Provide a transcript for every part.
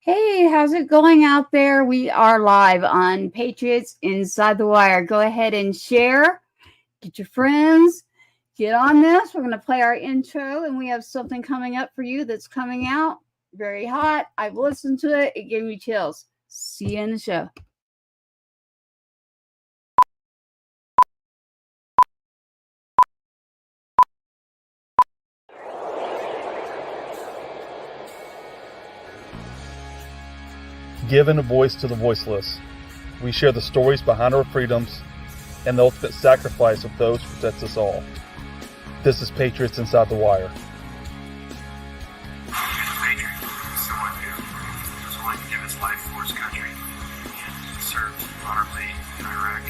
Hey, how's it going out there? We are live on Patriots Inside the Wire. Go ahead and share. Get your friends. Get on this. We're going to play our intro, and we have something coming up for you that's coming out very hot. I've listened to it. It gave me chills. See you in the show. Giving a voice to the voiceless. We share the stories behind our freedoms and the ultimate sacrifice of those who protect us all. This is Patriots Inside the Wire. Patriot is someone who is willing to give his life for his country and served honorably in Iraq.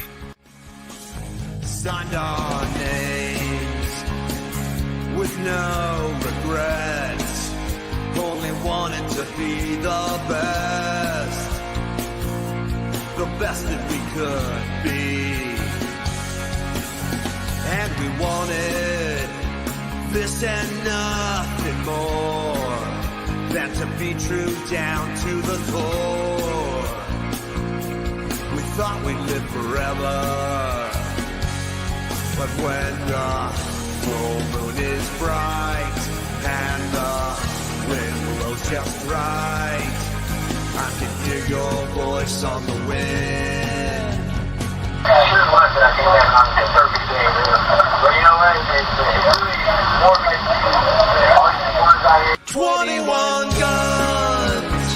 Signed our names with no regrets. Only wanted to be the best that we could be. And we wanted this and nothing more than to be true down to the core. We thought we'd live forever, but when the full moon is bright and the wind blows just right, I can hear your voice on the wind. Here's one that I think that's on the perfect day, really. But you know what? It's really more like 21 guns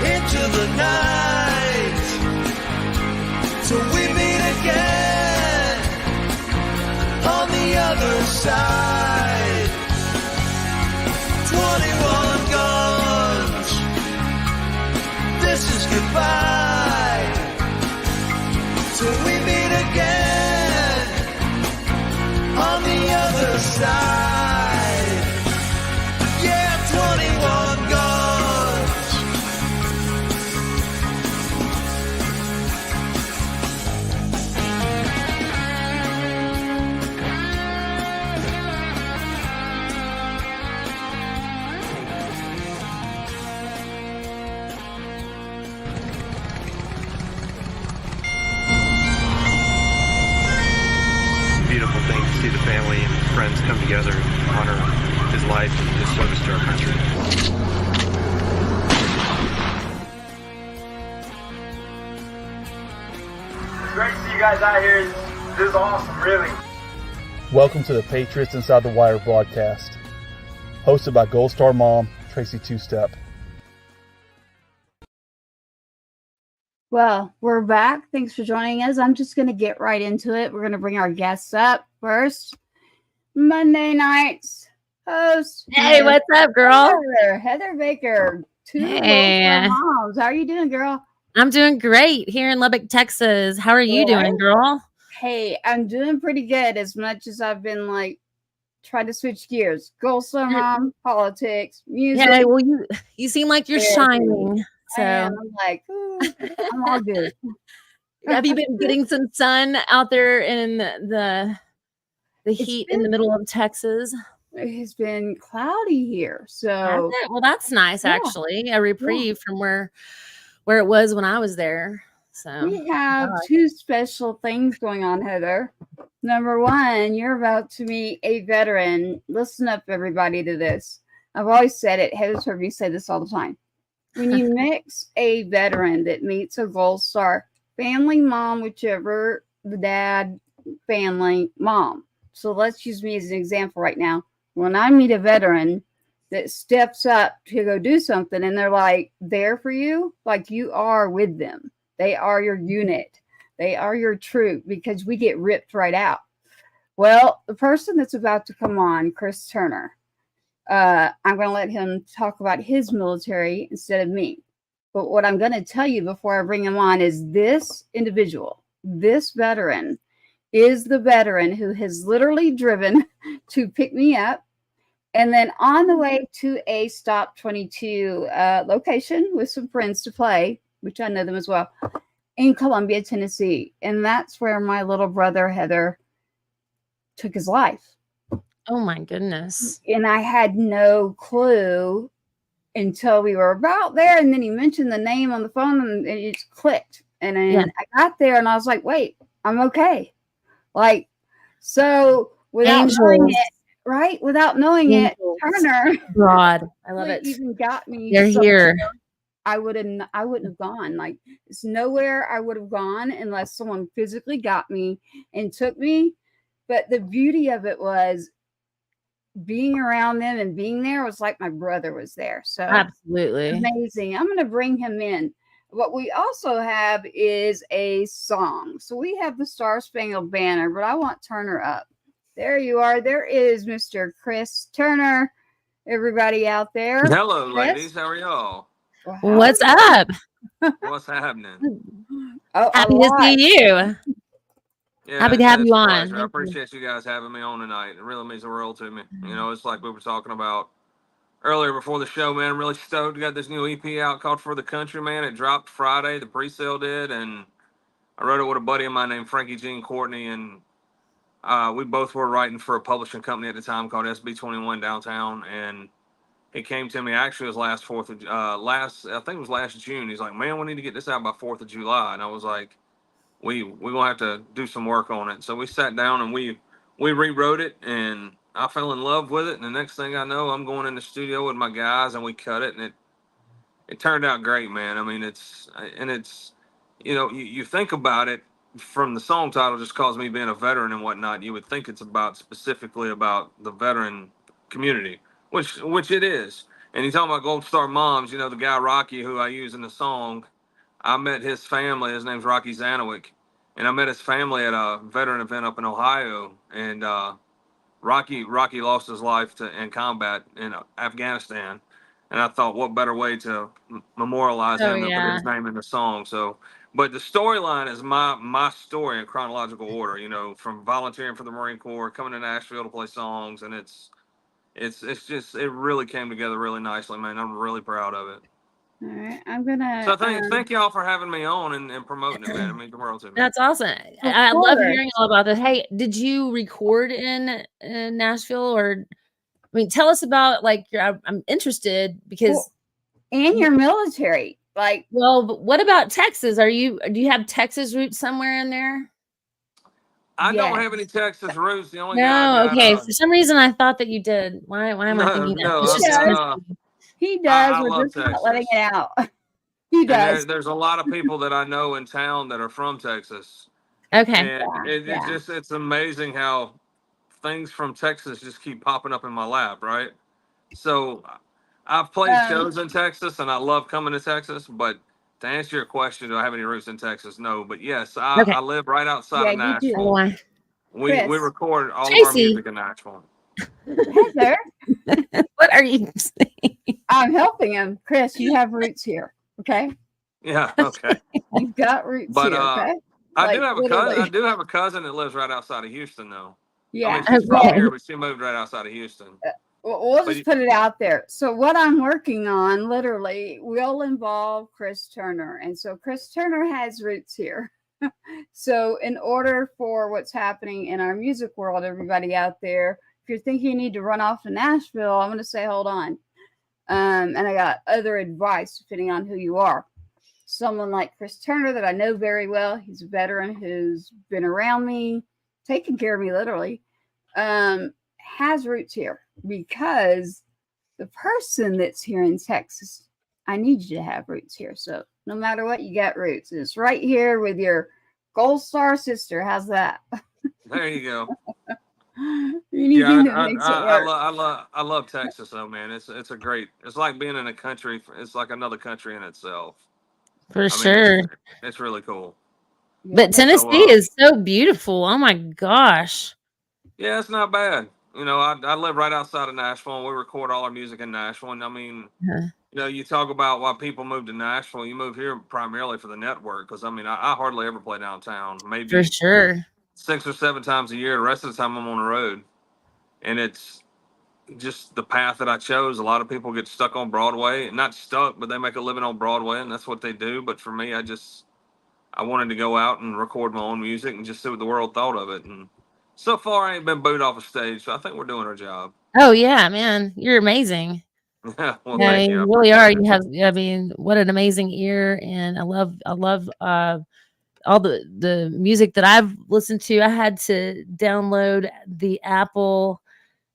into the night till we meet again on the other side. 21 guns, this is goodbye till we meet again on the other side. Yeah, 21 guns. beautiful thing to see the family and friends come together and honor his life and his service to our country. It's great to see you guys out here. This is awesome, really. Welcome to the Patriots Inside the Wire broadcast, hosted by Gold Star mom, Tracy Two-Step. Well, we're back. Thanks for joining us. I'm just going to get right into it. We're going to bring our guests up first. Monday night's host. Hey, what's up, girl? Heather Baker. Hey. Moms. How are you doing, girl? I'm doing great here in Lubbock, Texas. How are you doing, girl? Hey, I'm doing pretty good, as much as I've been like trying to switch gears. Gold Star mom, politics, music. Yeah, well, you seem like you're shining. So I'm like, ooh, I'm all good. Have you been getting some sun out there in the heat in the middle of Texas? It's been cloudy here, so well, that's nice. Actually, a reprieve from where it was when I was there. So we have two special things going on, Heather. Number one, you're about to meet a veteran. Listen up, everybody, to this. I've always said it. Heather's heard me say this all the time. When you mix a veteran that meets a Gold Star family mom, whichever the dad, family, mom. So let's use me as an example right now. When I meet a veteran that steps up to go do something and they're like there for you, like you are with them. They are your unit. They are your troop, because we get ripped right out. Well, the person that's about to come on, Chris Turner, I'm going to let him talk about his military instead of me. But what I'm going to tell you before I bring him on is this individual, this veteran, is the veteran who has literally driven to pick me up. And then on the way to a Stop 22 location with some friends to play, which I know them as well, in Columbia, Tennessee. And that's where my little brother, Heather, took his life. Oh, my goodness. And I had no clue until we were about there, and then he mentioned the name on the phone, and it just clicked. And then Yeah. I got there, and I was like, "Wait, I'm okay." Like, so without knowing Angels. it, right? Without knowing it, Angels. Turner God, I love it. even got me. They're here. I wouldn't have gone. Like, it's nowhere I would have gone unless someone physically got me and took me. But the beauty of it was being around them and being there was like my brother was there. So Absolutely. amazing. I'm going to bring him in. What we also have is a song. So we have the Star Spangled Banner, but I want Turner up. There you are. There is Mr. Chris Turner. Everybody out there. Hello, Chris? ladies. How are y'all? Well, What's how- up? What's happening? Oh, a Happy to lot. see you. Yeah, Happy to have it's you a on. pleasure. I Thank you. appreciate you guys having me on tonight. It really means the world to me. You know, it's like we were talking about earlier before the show, man. I'm really stoked. We got this new EP out called For the Country, man. It dropped Friday. The pre-sale did, and I wrote it with a buddy of mine named Frankie Jean Courtney, and we both were writing for a publishing company at the time called SB21 downtown, and he came to me. Actually, it was last I think it was last June. He's like, "Man, we need to get this out by 4th of July," and I was like, "We gonna have to do some work on it." So we sat down and we rewrote it, and I fell in love with it. And the next thing I know, I'm going in the studio with my guys, and we cut it, and it turned out great, man. I mean, it's you know, you think about it from the song title, just cause me being a veteran and whatnot, you would think it's about specifically about the veteran community, which it is. And you talking about Gold Star Moms, you know, the guy Rocky who I use in the song, I met his family. His name's Rocky Zanowick, and I met his family at a veteran event up in Ohio. And Rocky lost his life in combat in Afghanistan, and I thought, what better way to memorialize Oh, him than put yeah. his name in the song? So, but the storyline is my story in chronological order. You know, from volunteering for the Marine Corps, coming to Nashville to play songs, and it's just it really came together really nicely, man. I'm really proud of it. All right. I'm going to. So thank y'all for having me on and promoting it, man. It means the world to me. That's awesome. Of I love course. hearing all about this. Hey, did you record in Nashville, or I mean, tell us about like I'm interested because And your military. Like, but what about Texas? Do you have Texas roots somewhere in there? I don't Yes. have any Texas roots. The only No, guy I got, okay. For some reason, I thought that you did. Why am I thinking that? no, It's just he does. I We're love just not letting Texas. it out. He And does. there's a lot of people that I know in town that are from Texas, okay. and it's amazing how things from Texas just keep popping up in my lap, right? So I've played shows in Texas, and I love coming to Texas. But to answer your question, do I have any roots in Texas? No, but yes, I live right outside of Yeah, you do. Nashville. Why? We Chris. record all of our Tracy. music in Nashville. Heather, What are you saying? I'm helping him. Chris, you have roots here. Okay. Yeah, okay. You've got roots But here. Okay. I Like, do have a cousin. literally. I do have a cousin that lives right outside of Houston, though. Yeah. I mean, she's from Okay. here, but she moved right outside of Houston. We'll But just put it out there. So what I'm working on literally will involve Chris Turner. And so Chris Turner has roots here. So in order for what's happening in our music world, everybody out there, if you're thinking you need to run off to Nashville, I'm going to say, hold on. And I got other advice depending on who you are. Someone like Chris Turner that I know very well. He's a veteran who's been around me, taking care of me literally, has roots here because the person that's here in Texas, I need you to have roots here. So no matter what, you got roots. And it's right here with your Gold Star sister. How's that? There you go. Anything that makes it work. I love Texas, though, man. It's a great. It's like being in a country. It's like another country in itself. For sure. It's really cool. But Tennessee is so beautiful. Oh my gosh. Yeah, it's not bad. You know, I live right outside of Nashville, and we record all our music in Nashville. And I mean, you know, you talk about why people move to Nashville. You move here primarily for the network, because I mean, I hardly ever play downtown. Maybe for sure 6 or 7 times a year. The rest of the time, I'm on the road, and it's just the path that I chose. A lot of people get stuck on Broadway, not stuck, but they make a living on Broadway, and that's what they do. But for me, I wanted to go out and record my own music and just see what the world thought of it. And so far, I ain't been booed off a stage, so I think we're doing our job. Oh yeah, man, you're amazing. Yeah, well, Yeah, thank you. I you really are. appreciate You it. have, I mean, what an amazing ear, and I love all the music that I've listened to. I had to download the Apple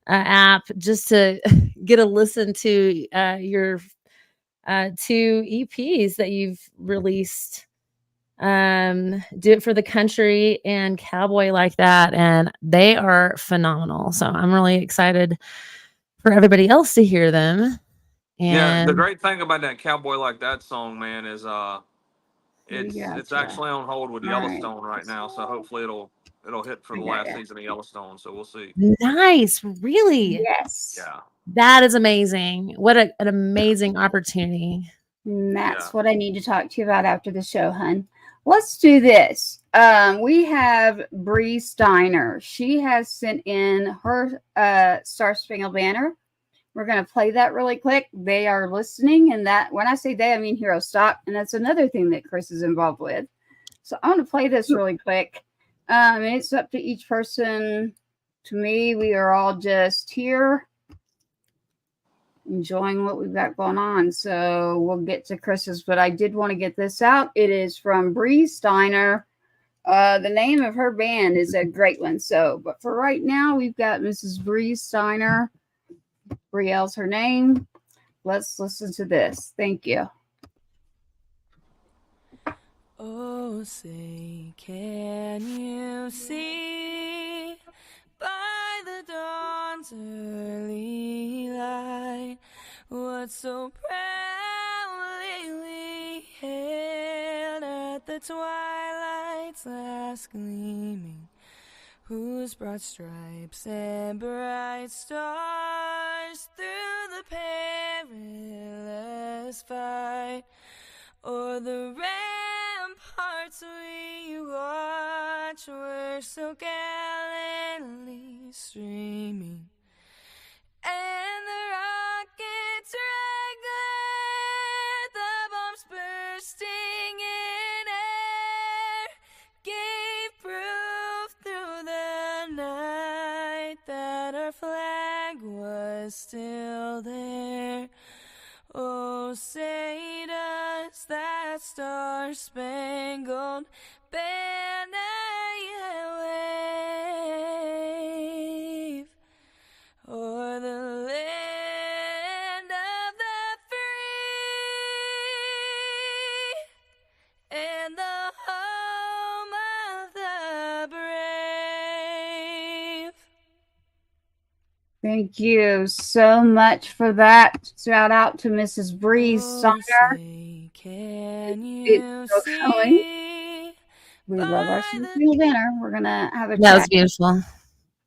app just to get a listen to your two EPs that you've released. Do It for the Country and Cowboy Like That, and they are phenomenal. So I'm really excited for everybody else to hear them. Yeah, the And great thing about that Cowboy Like That song, man, is We it's gotcha. actually on hold with All right. Yellowstone right now, so hopefully it'll hit for I the got last you. season of Yellowstone. So we'll see. nice, really. Yes. Yeah, That is amazing. What an amazing opportunity. And yeah. that's what I need to talk to you about after the show, hun. Let's do this. We have Bree Steiner. She has sent in her Star Spangled Banner. We're going to play that really quick. They are listening, and that when I say they, I mean Hero Stop, and that's another thing that Chris is involved with. So I'm going to play this really quick. And it's up to each person. To me, we are all just here enjoying what we've got going on. So we'll get to Chris's, but I did want to get this out. It is from Bree Steiner. The name of her band is a great one. So, but for right now, we've got Mrs. Bree Steiner. Brielle's her name. Let's listen to this. Thank you. Oh, say, can you see by the dawn's early light what so proudly we hailed at the twilight's last gleaming, whose broad stripes and bright stars through the perilous fight o'er the ramparts we watch were so gallantly streaming, and the rockets' red glare, the bombs bursting in air, gave proof through the night that our flag was still there. Oh, say does that star-spangled banner yet wave o'er the land of the free and the home of the brave? Thank you so much for that. Shout out to Mrs. Bree Steiner. Say, can It's you still going. see We love our by Star the Spangled Banner. We're going to have a That was chat. beautiful.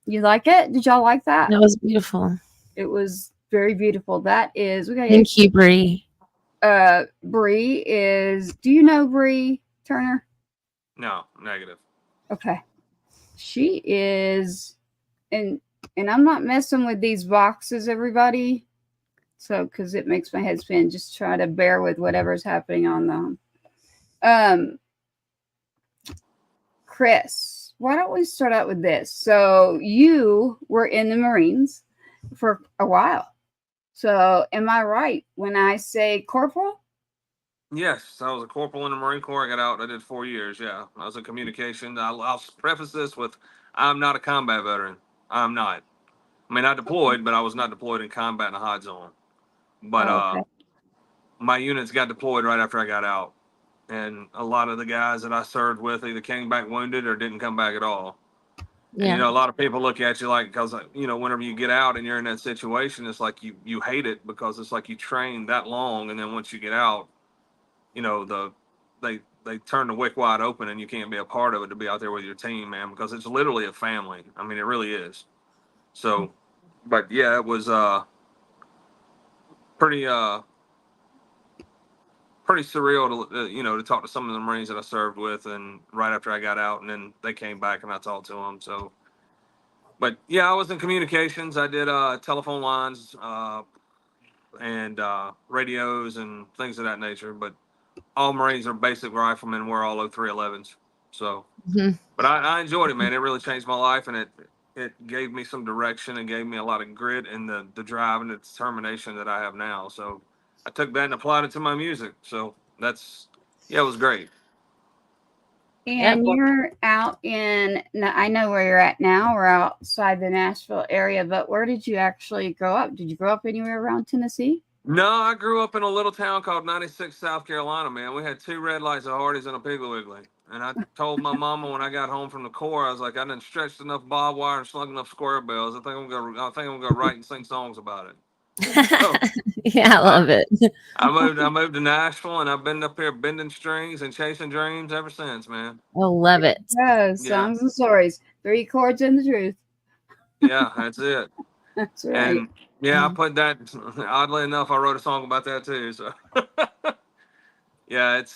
You like it? Did y'all like that? That was beautiful. It was very beautiful. That is, we got Thank you, Bree. Bree is, do you know Bree Turner? No, negative. Okay. She is, and I'm not messing with these boxes, everybody. So, because it makes my head spin, just try to bear with whatever's happening on them. Chris, why don't we start out with this? So, you were in the Marines for a while. So, am I right when I say corporal? Yes, I was a corporal in the Marine Corps. I got out. I did 4 years. Yeah, I was in communication. I'll preface this with, I'm not a combat veteran. I'm not. I mean, I deployed, but I was not deployed in combat in a hot zone. But Okay. my units got deployed right after I got out, and a lot of the guys that I served with either came back wounded or didn't come back at all. And Yeah. a lot of people look at you like, because whenever you get out and you're in that situation, it's like you hate it because it's like you trained that long, and then once you get out, they turn the wick wide open, and you can't be a part of it to be out there with your team, man, because it's literally a family. I mean, it really is. So, but yeah, it was pretty pretty surreal to talk to some of the Marines that I served with, and right after I got out, and then they came back and I talked to them. So, but yeah, I was in communications. I did telephone lines and radios and things of that nature. But all Marines are basic riflemen. We're all 0311s. So, Mhm. but I enjoyed it, man. It really changed my life, and it gave me some direction and gave me a lot of grit and the drive and the determination that I have now. So I took that and applied it to my music. So that's, yeah, it was great. Yep. And you're out in, now, I know where you're at now. We're outside the Nashville area, but where did you actually grow up? Did you grow up anywhere around Tennessee? No, I grew up in a little town called 96, South Carolina, man. We had 2 red lights, a Hardee's, and a Piggly Wiggly. And I told my mama when I got home from the Corps, I was like, I done stretched enough barbed wire and slung enough square bells. I think I'm gonna write and sing songs about it. So Yeah, I love it. I moved to Nashville, and I've been up here bending strings and chasing dreams ever since, man. I love it. Yeah, Yeah, songs and stories. 3 chords and the truth. yeah, that's it. That's right. And yeah, I put that. Oddly enough, I wrote a song about that too. So yeah, it's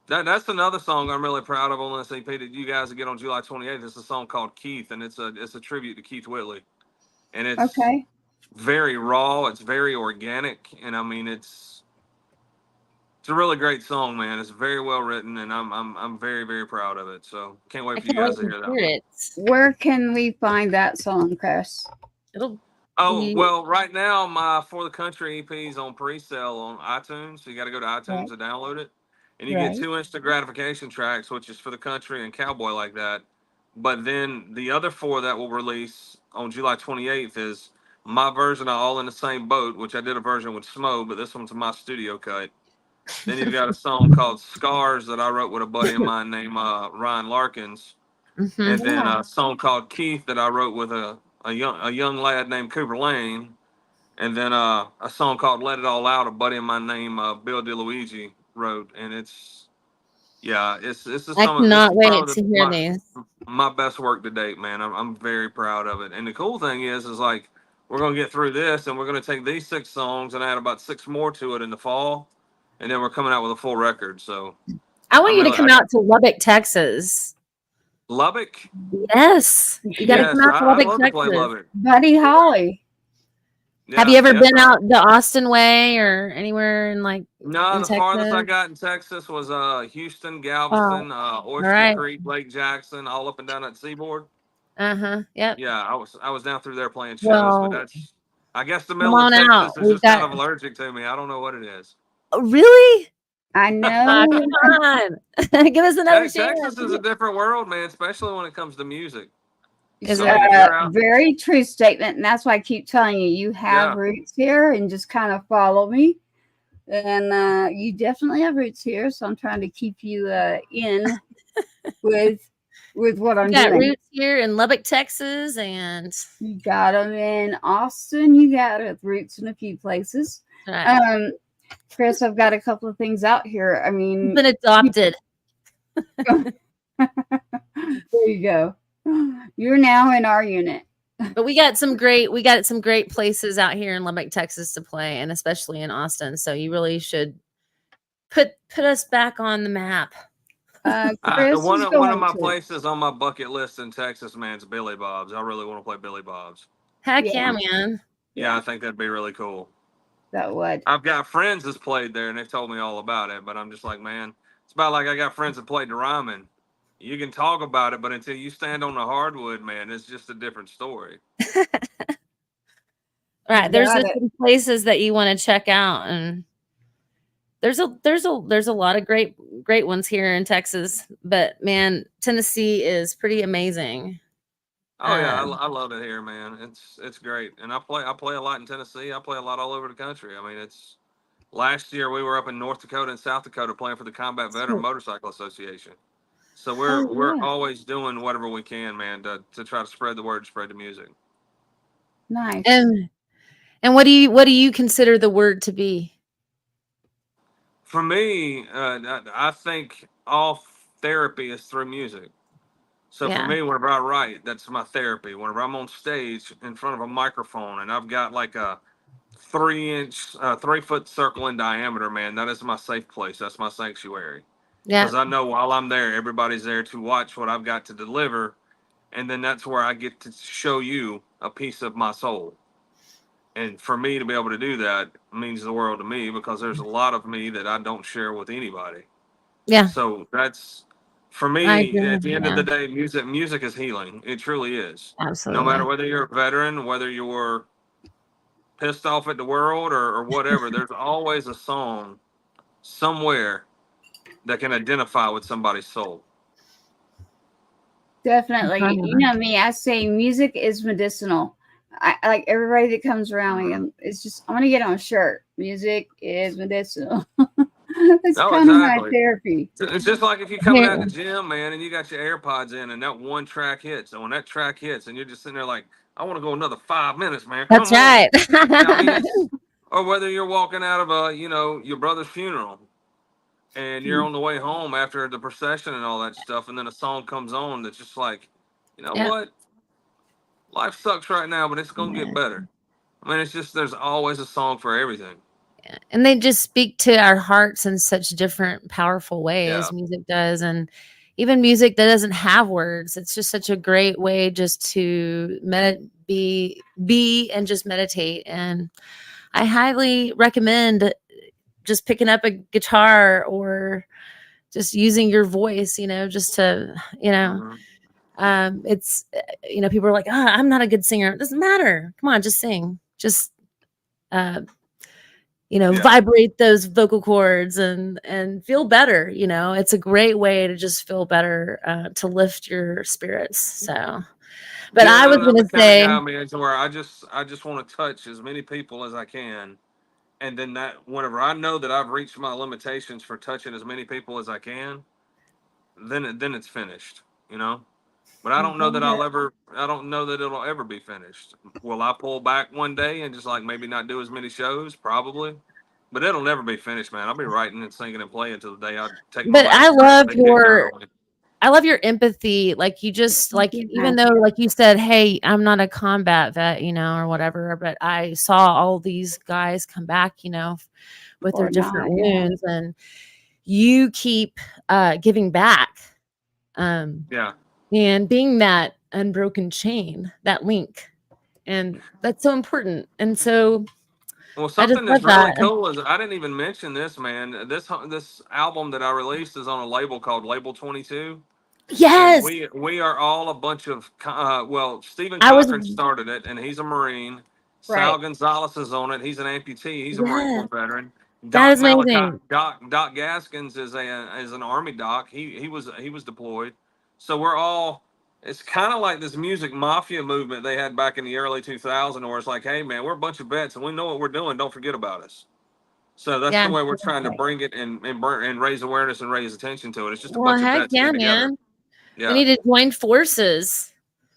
that's another song I'm really proud of on this EP that you guys will get on July 28th. It's a song called Keith, and it's a tribute to Keith Whitley, and it's Okay. very raw. It's very organic, and I mean it's a really great song, man. It's very well written, and I'm very very proud of it. So can't wait I for you can't guys wait to hear to that hear one. it. Where can we find that song, Chris? It'll Oh, be well, right now my For the Country EP is on pre-sale on iTunes. So you got to go to iTunes Right. to download it. And you get Right. 2 instant gratification tracks, which is For the Country and Cowboy Like That. But then the other 4 that will release on July 28th is my version of All in the Same Boat, which I did a version with Smo, but this one's my studio cut. Then you've got a song called Scars that I wrote with a buddy of mine named Ryan Larkins. Mhm. And then Yeah. a song called Keith that I wrote with a young lad named Cooper Lane. And then a song called "Let It All Out," a buddy of mine named Bill DeLuigi wrote, and it's it's I cannot wait probably to hear these. my best work to date, man. I'm very proud of it. And the cool thing is like we're gonna get through this, and we're gonna take these 6 songs and add about 6 more to it in the fall, and then we're coming out with a full record. So I want I'm you to really come out to Lubbock, Texas. Lubbock. Yes, you got to come Yes, out to I'd Lubbock, love to play Texas. Lubbock. Buddy Holly. Have Yeah, you ever yes, been out the Austin way or anywhere in no, in the farthest I Texas? got in Texas was Houston, Oh, Galveston, all Oyster right. Creek, Lake Jackson, all up and down that seaboard. Yep. Yeah, I was down through there playing shows, but Well, that's I guess the come middle of on out. Texas is We've just kind got. of allergic to me. I don't know what it is. Oh, really? I Come know. on. Give us another Texas chance. is a different world, man, especially when it comes to music. Is So it? if you're out, Very true statement, and that's why I keep telling you, you have yeah, roots here, and just kind of follow me. And you definitely have roots here, so I'm trying to keep you in with what You I'm got doing. roots here in Lubbock, Texas, and You got them in Austin. You got roots in a few places. right. Chris, I've got a couple of things out here. I You've mean, been adopted. there you go. You're now in our unit. But we got some great places out here in Lubbock, Texas to play, and especially in Austin. So you really should put us back on the map. Chris is one of going my to. places on my bucket list in Texas, man, is Billy Bob's. I really want to play Billy Bob's. Heck Yeah. yeah, man. Yeah, I think that'd be really cool. That would. I've got friends that's played there, and they've told me all about it. But I'm just like, man, it's about like I got friends that played the Ryman. You can talk about it, but until you stand on the hardwood, man, it's just a different story. Right. There's Got just some places that you want to check out, and there's a lot of great ones here in Texas. But man, Tennessee is pretty amazing. Oh yeah, I love it here, man. It's great, and I play a lot in Tennessee. I play a lot all over the country. I mean, it's last year we were up in North Dakota and South Dakota playing for the Combat Veteran Motorcycle Association. So we're yeah. always doing whatever we can, man, to try to spread the word, spread the music. Nice. And what do you consider the word to be? For me, I think all therapy is through music. So for Yeah. me, whenever I write, that's my therapy. Whenever I'm on stage in front of a microphone and I've got like a 3-foot circle in diameter, man, that is my safe place. That's my sanctuary. Yeah. Because I know while I'm there, everybody's there to watch what I've got to deliver. And then that's where I get to show you a piece of my soul. And for me to be able to do that means the world to me, because there's a lot of me that I don't share with anybody. Yeah. So that's, For I me, agree. at the end of Yeah, the day, music is healing. It truly is. No matter absolutely. whether you're a veteran, whether you're pissed off at the world or whatever, there's always a song somewhere that can identify with somebody's soul. Definitely. You Definitely. know me, I say music is medicinal. I like everybody that comes around me. Mhm. It's just, I'm going to get on a shirt. Music is medicinal. That's No, kind of my exactly. therapy. It's just like if you're coming Here, out of the gym, man, and you got your AirPods in, and that one track hits. And when that track hits, and you're just sitting there like, I want to go another 5 minutes, man. that's Come on. right. I mean, it's or whether you're walking out of your brother's funeral, and you're on the way home after the procession and all that stuff, and then a song comes on that's just like, you know Yeah. what? Life sucks right now, but it's gonna get Yeah. better. I mean, it's just there's always a song for everything. And they just speak to our hearts in such different, powerful Yeah. ways. Music does, and even music that doesn't have words. It's just such a great way just to be and just meditate. And I highly recommend just picking up a guitar or just using your voice. Just to Hmm. it's people are like, I'm not a good singer. It doesn't matter. Come on, just sing. Just uh, Yeah. vibrate those vocal cords and feel better. It's a great way to just feel better, to lift your spirits. So, but I Yeah, was and I'm the gonna kind of say, guy, man, to where I just want to touch as many people as I can, and then that whenever I know that I've reached my limitations for touching as many people as I can, then it's finished, you know. But I don't know that it'll ever be finished. Will I pull back one day and just like maybe not do as many shows? Probably. But it'll never be finished, man. I'll be writing and singing and playing until the day I take my but I last breath and love they kick dirt your on me. I love your empathy. Like you just like, Yeah. even though like you said, hey, I'm not a combat vet, or whatever, but I saw all these guys come back, with their Or different not. Yeah. wounds, and you keep giving back. Um, Yeah. and being that unbroken chain, that link. And that's so important. And so Well, I just something love that's really that. cool is I didn't even mention this, man. This album that I released is on a label called Label 22, and Yes. we are all a bunch of Stephen I was, Cochran started it, and he's a Marine. Sal Right. Gonzalez is on it. He's an amputee. He's a Marine yeah, Corps veteran. that Doc is Malachi, amazing. Doc Gaskins is an Army doc. He was deployed. So we're all. It's kind of like this music mafia movement they had back in the early 2000s, where it's like, hey man, we're a bunch of vets and we know what we're doing. Don't forget about us. So that's Yeah. the way we're trying to bring it and raise awareness and raise attention to it. It's just a Well, bunch of heck vets yeah, getting together. man. We Yeah, need to join forces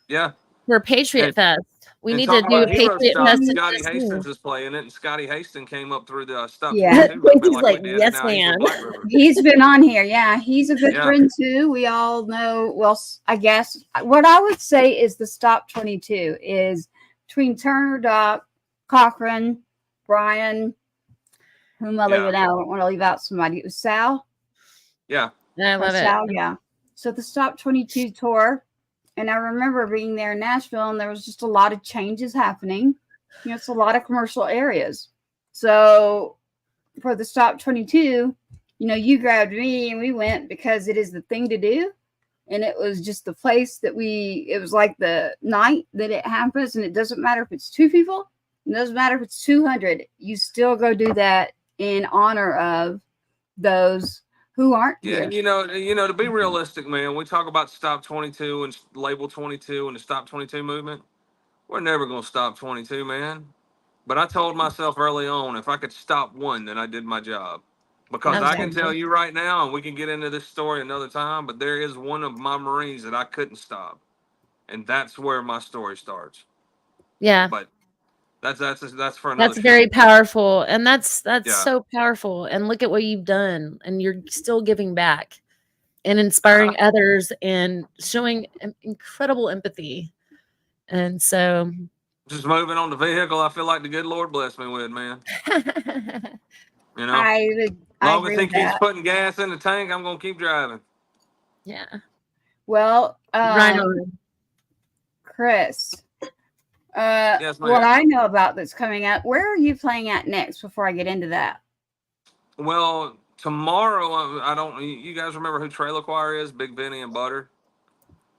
yeah. for Patriot And Fest. We and need to talking do a about hero Patriot stuff, Fest in Scotty Tennessee. Hastings is playing it, and Scotty Hastings came up through the Stop Yeah. 22 movement He's like we like, did, and yes, now he's man. with Black River. He's been on here. Yeah. He's a Yeah, veteran too. We all know. Well, I guess what I would say is the Stop 22 is between Turner, Doc, Cochran, Brian, whom am I yeah, leaving out? I don't want to leave out somebody. It was Sal. yeah, I Or love it. Sal, yeah. So the Stop 22 tour. And I remember being there in Nashville, and there was just a lot of changes happening. It's a lot of commercial areas. So for the Stop 22, you grabbed me and we went because it is the thing to do. And it was just the place that it was like the night that it happens. And it doesn't matter if it's 2 people, it doesn't matter if it's 200. You still go do that in honor of those who aren't yeah. here. To be realistic, man, we talk about Stop 22 and Label 22 and the Stop 22 movement. We're never gonna stop 22, man. But I told myself early on, if I could stop one, then I did my job. Because I can tell Exactly. you right now, and we can get into this story another time, but there is one of my Marines that I couldn't stop. And that's where my story starts. Yeah. But that's for another That's show. very powerful. And that's Yeah. so powerful. And look at what you've done. And you're still giving back and Uh, inspiring others and showing incredible empathy. And so just moving on the vehicle, I feel like the good Lord blessed me with, man. You know, I long as agree he with keeps that. putting gas in the tank, I'm gonna keep driving. yeah. Well, Right on. Chris, Yes, what ma'am. I know about that's coming up, where are you playing at next before I get into that? Well, tomorrow, I don't. You guys remember who Trailer Choir is? Big Benny and Butter.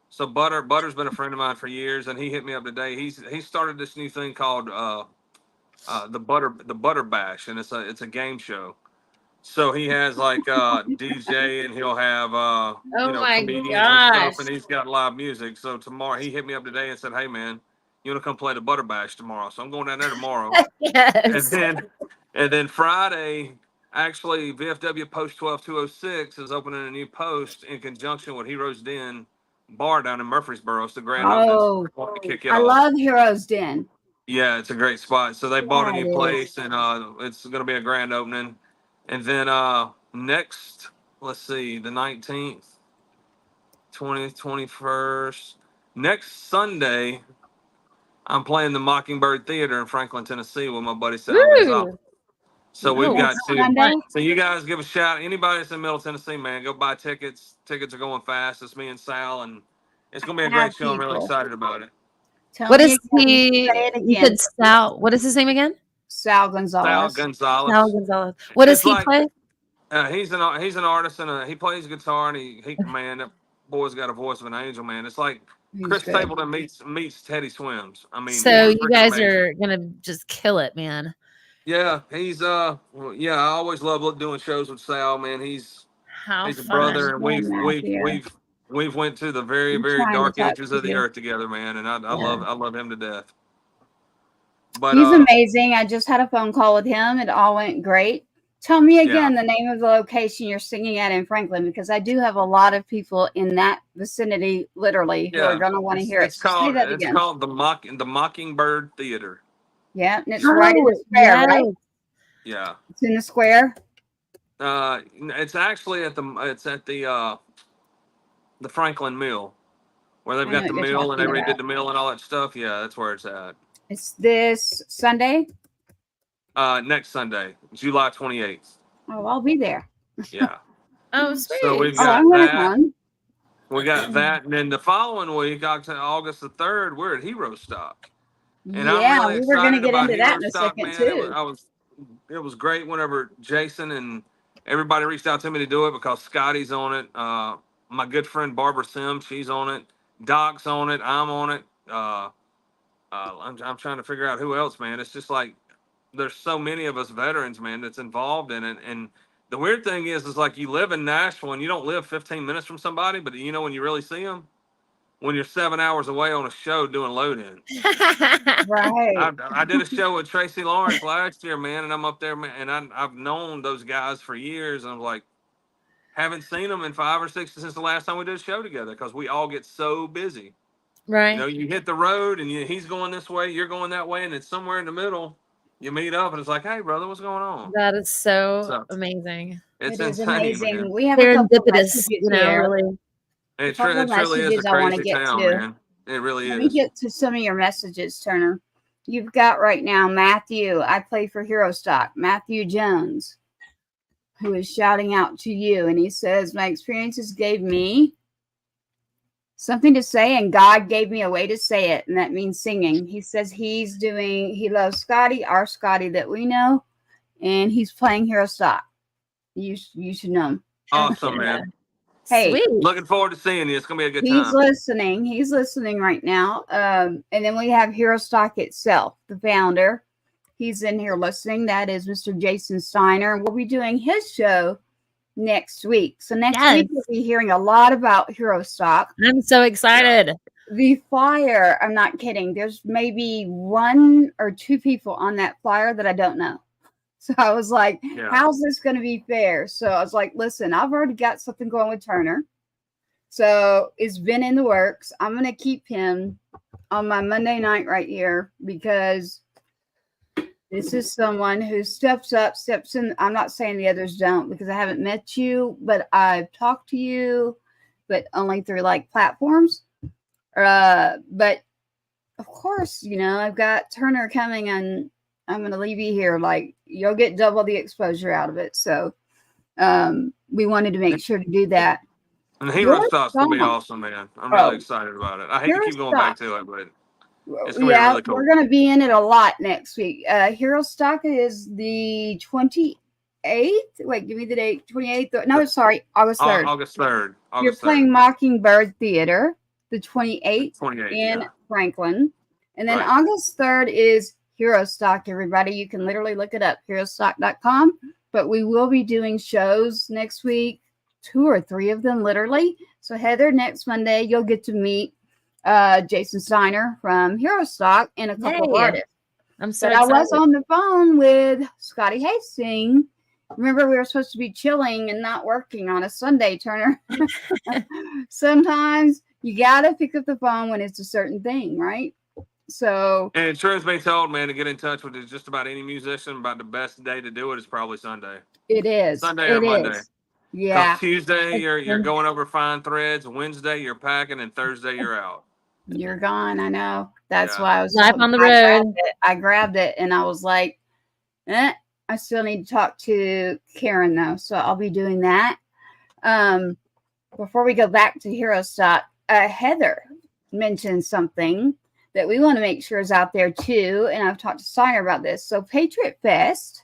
So Butter's been a friend of mine for years, and he hit me up today. He started this new thing called the Butter Bash, and it's a game show. So he has like DJ, and he'll have Oh my comedians and gosh. stuff, and he's got live music. So tomorrow he hit me up today and said, "Hey man, you want to come play the Butter Bash tomorrow?" So I'm going down there tomorrow, and Yes. then Friday, actually VFW Post 12206 is opening a new post in conjunction with Heroes Den Bar down in Murfreesboro. It's the grand opening. So Oh, we want to kick it I off. love Heroes Den. Yeah, it's a great spot. So they bought a Yeah, new it place, and it's going to be a grand opening. And then next, let's see, the 19th, 20th, 21st. Next Sunday, I'm playing the Mockingbird Theater in Franklin, Tennessee with my buddy Sal Gonzalez. Woo. So we've Oh, got Next two. Sunday. So you guys give a shout. Anybody that's in Middle Tennessee, man, go buy tickets. Tickets are going fast. It's me and Sal, and it's going to be a great show. I'm really excited about it. Tell what me is again. he? Say it You again. said Sal. What is his name again? Sal Sal Gonzalez. Gonzalez. Sal Gonzalez. What does It's he like- play? He's an artist, and he plays guitar, and he man, that boy's got a voice of an angel, man. It's like He's Chris good. Stapleton meets Teddy Swims. I mean, So he's you freaking guys amazing. are gonna just kill it, man. Yeah, he's well, yeah. I always love doing shows with Sal, man. He's How a fun. brother, and Matthew. we've went to the very I'm very trying to dark talk edges to of the you. earth together, man. And I love him to death. But He's amazing. I just had a phone call with him. It all went great. Tell me again the name of the location you're singing at in Franklin, because I do have a lot of people in that vicinity, literally, who are going to want to hear it. It's called Say that again. the Mockingbird Theater. Yeah, and it's right in the square, right? Yeah. It's in the square. It's actually at the Franklin Mill, where they've I got know the what you're mill, and they talking redid about. the mill and all that stuff. Yeah, that's where it's at. It's this Sunday. Next Sunday, July 28th. Oh, I'll be there. Yeah. Oh, sweet. So we've Oh, got I'm going to that. come. We got that, and then the following week, August the 3rd, we're at Hero Stock. And Yeah, I'm really we were going to excited get about into that Hero in a Stock, second, man. too. It was great whenever Jason and everybody reached out to me to do it, because Scotty's on it. My good friend Barbara Sims, she's on it. Doc's on it. I'm on it. I'm trying to figure out who else, man. It's just like there's so many of us veterans, man, that's involved in it. And the weird thing is like you live in Nashville and you don't live 15 minutes from somebody, but you know when you really see them? When you're 7 hours away on a show doing load-in. Right. I did a show with Tracy Lawrence last year, man, and I'm up there, man, and I've known those guys for years, and I'm like, haven't seen them in 5 or 6 since the last time we did a show together, because we all get so busy. Right. You know, you hit the road, and he's going this way, you're going that way, and it's somewhere in the middle. You meet up, and it's like, hey, brother, what's going on? That is so amazing. It's It is insane, amazing. man. We have a couple of Serendipitous, messages you know, here. really. It couple of truly is a messages I wanna crazy get town, to. man. It really Let me is. get to some of your messages, Turner. You've got right now Matthew. I play for Hero Stock. Matthew Jones, who is shouting out to you, and he says, "My experiences gave me something to say, and God gave me a way to say it, and that means singing." He says he loves Scotty, our Scotty that we know, and he's playing Hero Stock. You should know him. Awesome, man. Hey, Sweet. Looking forward to seeing you. It's gonna be a good he's time. listening. He's listening right now. And then we have Hero Stock itself, the founder. He's in here listening. That is Mr. Jason Steiner. We'll be doing his show next week. So next week we'll be hearing a lot about Hero Stock. I'm so excited. The flyer, I'm not kidding. There's maybe 1 or 2 people on that flyer that I don't know. So I was like, how's this going to be fair? So I was like, listen, I've already got something going with Turner. So it's been in the works. I'm going to keep him on my Monday night right here, because this is someone who steps up, steps in. I'm not saying the others don't, because I haven't met you, but I've talked to you, but only through like platforms. But of course, you know, I've got Turner coming, and I'm going to leave you here. Like, you'll get double the exposure out of it. So we wanted to make sure to do that. And Hero Stock's going to be awesome, man. I'm really excited about it. I hate to keep going back to it, but it's going to be really cool. We're going to be in it a lot next week. Hero Stock is the 28th Wait, give me the date. 28th. No, sorry, August 3rd. August 3rd. You're August 3rd. playing Mockingbird Theater, the 28th 28th, in yeah. Franklin. And then Right. August 3rd is Hero Stock, everybody. You can literally look it up, herostock.com. But we will be doing shows next week, 2 or 3 of them, literally. So, Heather, next Monday, you'll get to meet Jason Steiner from Hero Stock and a couple of Yay. artists. I'm so But I excited. was on the phone with Scotty Hastings. Remember, we were supposed to be chilling and not working on a Sunday, Turner. Sometimes you got to pick up the phone when it's a certain thing, right? So, And truth be told, man, to get in touch with just about any musician about the best day to do it is probably Sunday. it is. Sunday It or Monday. is. Yeah. 'Cause Tuesday you're going over fine threads. Wednesday you're packing, and Thursday you're out. You're gone. I know. That's Yeah. why I was Life on the road. I grabbed it and I was like, I still need to talk to Karen though. So I'll be doing that. Before we go back to Hero Stock, Heather mentioned something that we want to make sure is out there too. And I've talked to Steiner about this. So Patriot Fest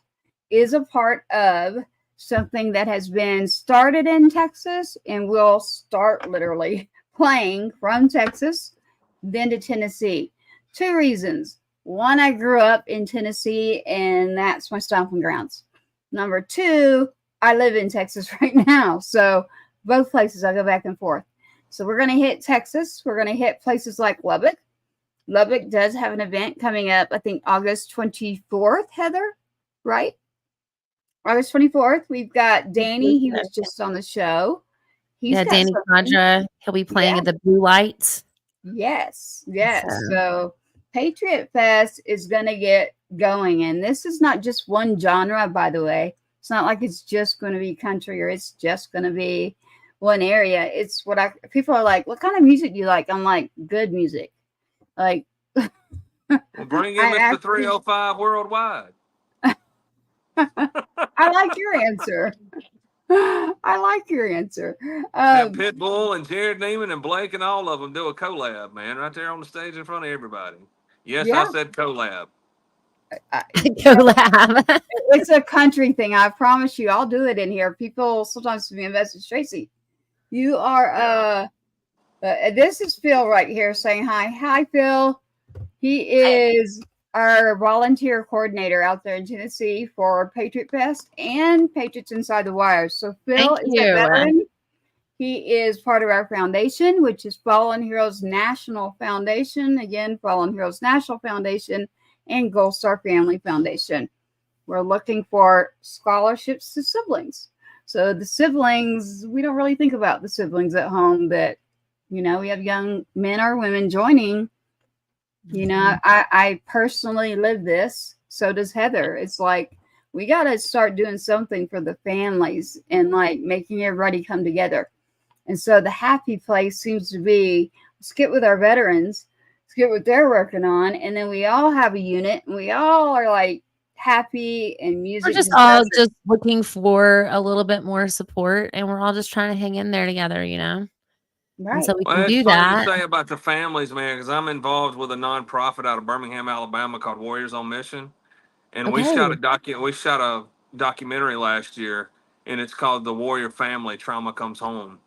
is a part of something that has been started in Texas and will start literally playing from Texas, then to Tennessee. 2 reasons. One, I grew up in Tennessee and that's my stomping grounds. Number 2, I live in Texas right now. So both places I go back and forth. So we're going to hit Texas. We're going to hit places like Lubbock. Lubbock does have an event coming up, I think August 24th, Heather, right? August 24th. We've got Danny. He was just on the show. He's got Danny something. Kadra. He'll be playing at the Blue Lights. Yes. So Patriot Fest is going to get going. And this is not just one genre, by the way. It's not like it's just going to be country or it's just going to be one area. It's what people are like, what kind of music do you like? I'm like, good music. Like, Well, bring in Mr. 305 worldwide. I like your answer. I like your answer. Have Pitbull and Jared Neiman and Blake and all of them do a collab, man, right there on the stage in front of everybody. Yes, Yeah. I said collab. Collab. It's a country thing. I promise you, I'll do it in here. People sometimes send me a message, Tracy. You are this is Phil right here saying hi. Hi, Phil. He is our volunteer coordinator out there in Tennessee for Patriot Fest and Patriots Inside the Wire. So Phil is a veteran. He is part of our foundation, which is Fallen Heroes National Foundation. Again, Fallen Heroes National Foundation and Gold Star Family Foundation. We're looking for scholarships to siblings. So the siblings, we don't really think about the siblings at home that, we have young men or women joining. I personally live this. So does Heather. It's like, we got to start doing something for the families and like making everybody come together. And so the happy place seems to be, let's get with our veterans, let's get what they're working on. And then we all have a unit and we all are like happy and music. We're just all just looking for a little bit more support and we're all just trying to hang in there together, Right. And so we Well, can it's do funny that. you say about the families, man, because I'm involved with a nonprofit out of Birmingham, Alabama called Warriors on Mission. And we shot a documentary last year, and it's called The Warrior Family Trauma Comes Home.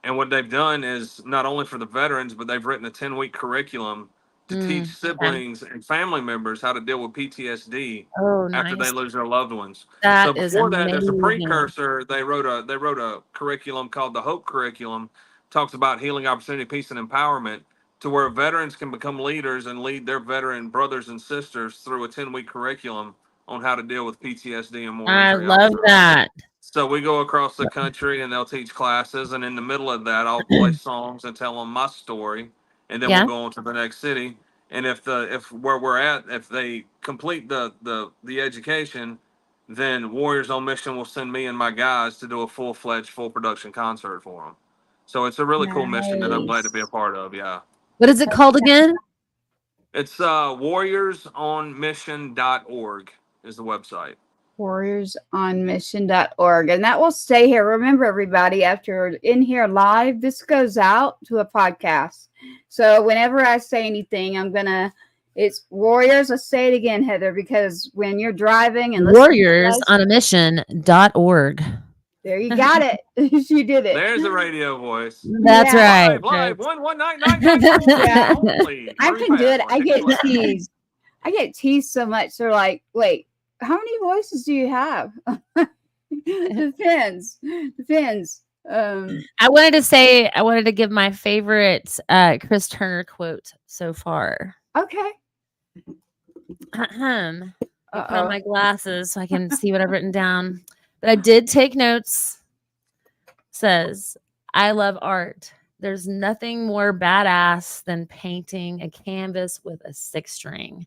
And what they've done is not only for the veterans, but they've written a 10-week curriculum to teach siblings and family members how to deal with PTSD after they lose their loved ones. That so is before that, as a amazing. precursor, they wrote a curriculum called the Hope Curriculum. Talks about healing, opportunity, peace, and empowerment, to where veterans can become leaders and lead their veteran brothers and sisters through a 10-week curriculum on how to deal with PTSD and more. I love that. So we go across the country and they'll teach classes, and in the middle of that, I'll play songs and tell them my story, and then we'll go on to the next city. And if where we're at, if they complete the education, then Warriors on Mission will send me and my guys to do a full-fledged, full production concert for them. So it's a really cool mission that I'm glad to be a part of. Yeah. What is it called again? It's warriorsonmission.org is the website. warriorsonmission.org. And that will stay here. Remember, everybody, after in here live, this goes out to a podcast. So whenever I say anything, It's Warriors. Let's say it again, Heather, because when you're driving and listening to us, warriorsonAmission.org. there you got it. She did it. There's the radio voice. That's Yeah. right. Live, folks. 11999. Yeah. Only. I Hurry can do it. fast, I get like, teased. I get teased so much. They're like, wait, how many voices do you have? Depends. I wanted to give my favorite Chris Turner quote so far. Okay. Ahem. I'll put on Uh-oh. my glasses so I can see what I've written down. But I did take notes. Says, I love art. There's nothing more badass than painting a canvas with a 6-string.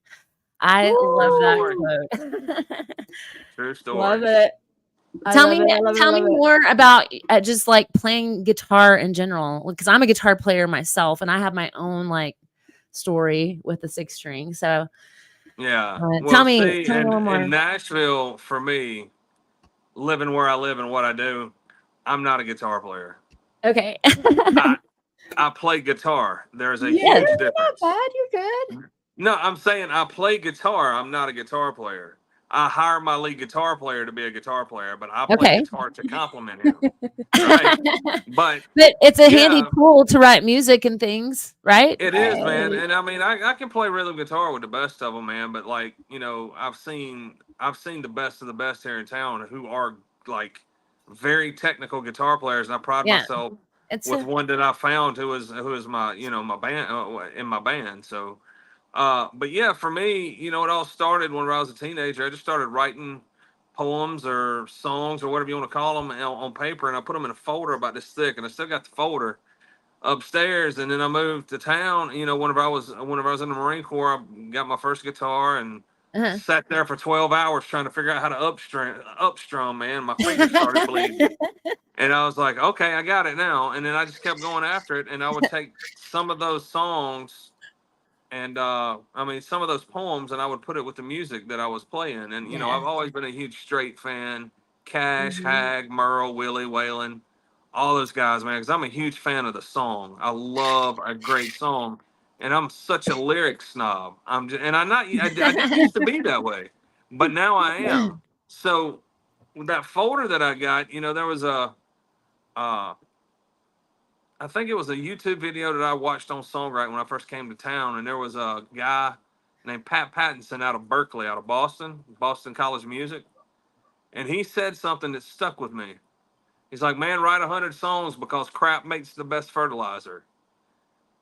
I love that quote. True story. Love it. Tell me more about just like playing guitar in general, because I'm a guitar player myself and I have my own like story with the 6-string. So Yeah. tell me see, a little more. in Nashville, for me, living where I live and what I do, I'm not a guitar player. Okay. I play guitar. There's a Yeah, huge you're difference. not bad. You're good. No, I'm saying I play guitar. I'm not a guitar player. I hire my lead guitar player to be a guitar player, but I play Okay. guitar to compliment him. Right? But it's a handy tool to write music and things, right? it is, man. And I mean, I can play rhythm guitar with the best of them, man. But like, you know, I've seen the best of the best here in town who are like very technical guitar players, and I pride myself with one that I found who is my my band in my band. So, but yeah, for me, you know, it all started when I was a teenager. I just started writing poems or songs or whatever you want to call them on paper, and I put them in a folder about this thick, and I still got the folder upstairs. And then I moved to town. You know, whenever I was in the Marine Corps, I got my first guitar and sat there for 12 hours trying to figure out how to upstrum, man. My fingers started bleeding. And I was like, okay, I got it now. And then I just kept going after it. And I would take some of those songs and some of those poems, and I would put it with the music that I was playing. And, you know, I've always been a huge Straight fan. Cash, Hag, Merle, Willie, Waylon, all those guys, man, because I'm a huge fan of the song. I love a great song. And I'm such a lyric snob. I didn't used to be that way, but now I am. So with that folder that I got, you know, there was I think it was a YouTube video that I watched on Songwrite when I first came to town, and there was a guy named Pat Pattinson out of Berkeley, out of Boston College of Music, and he said something that stuck with me. He's like, man, write 100 songs because crap makes the best fertilizer.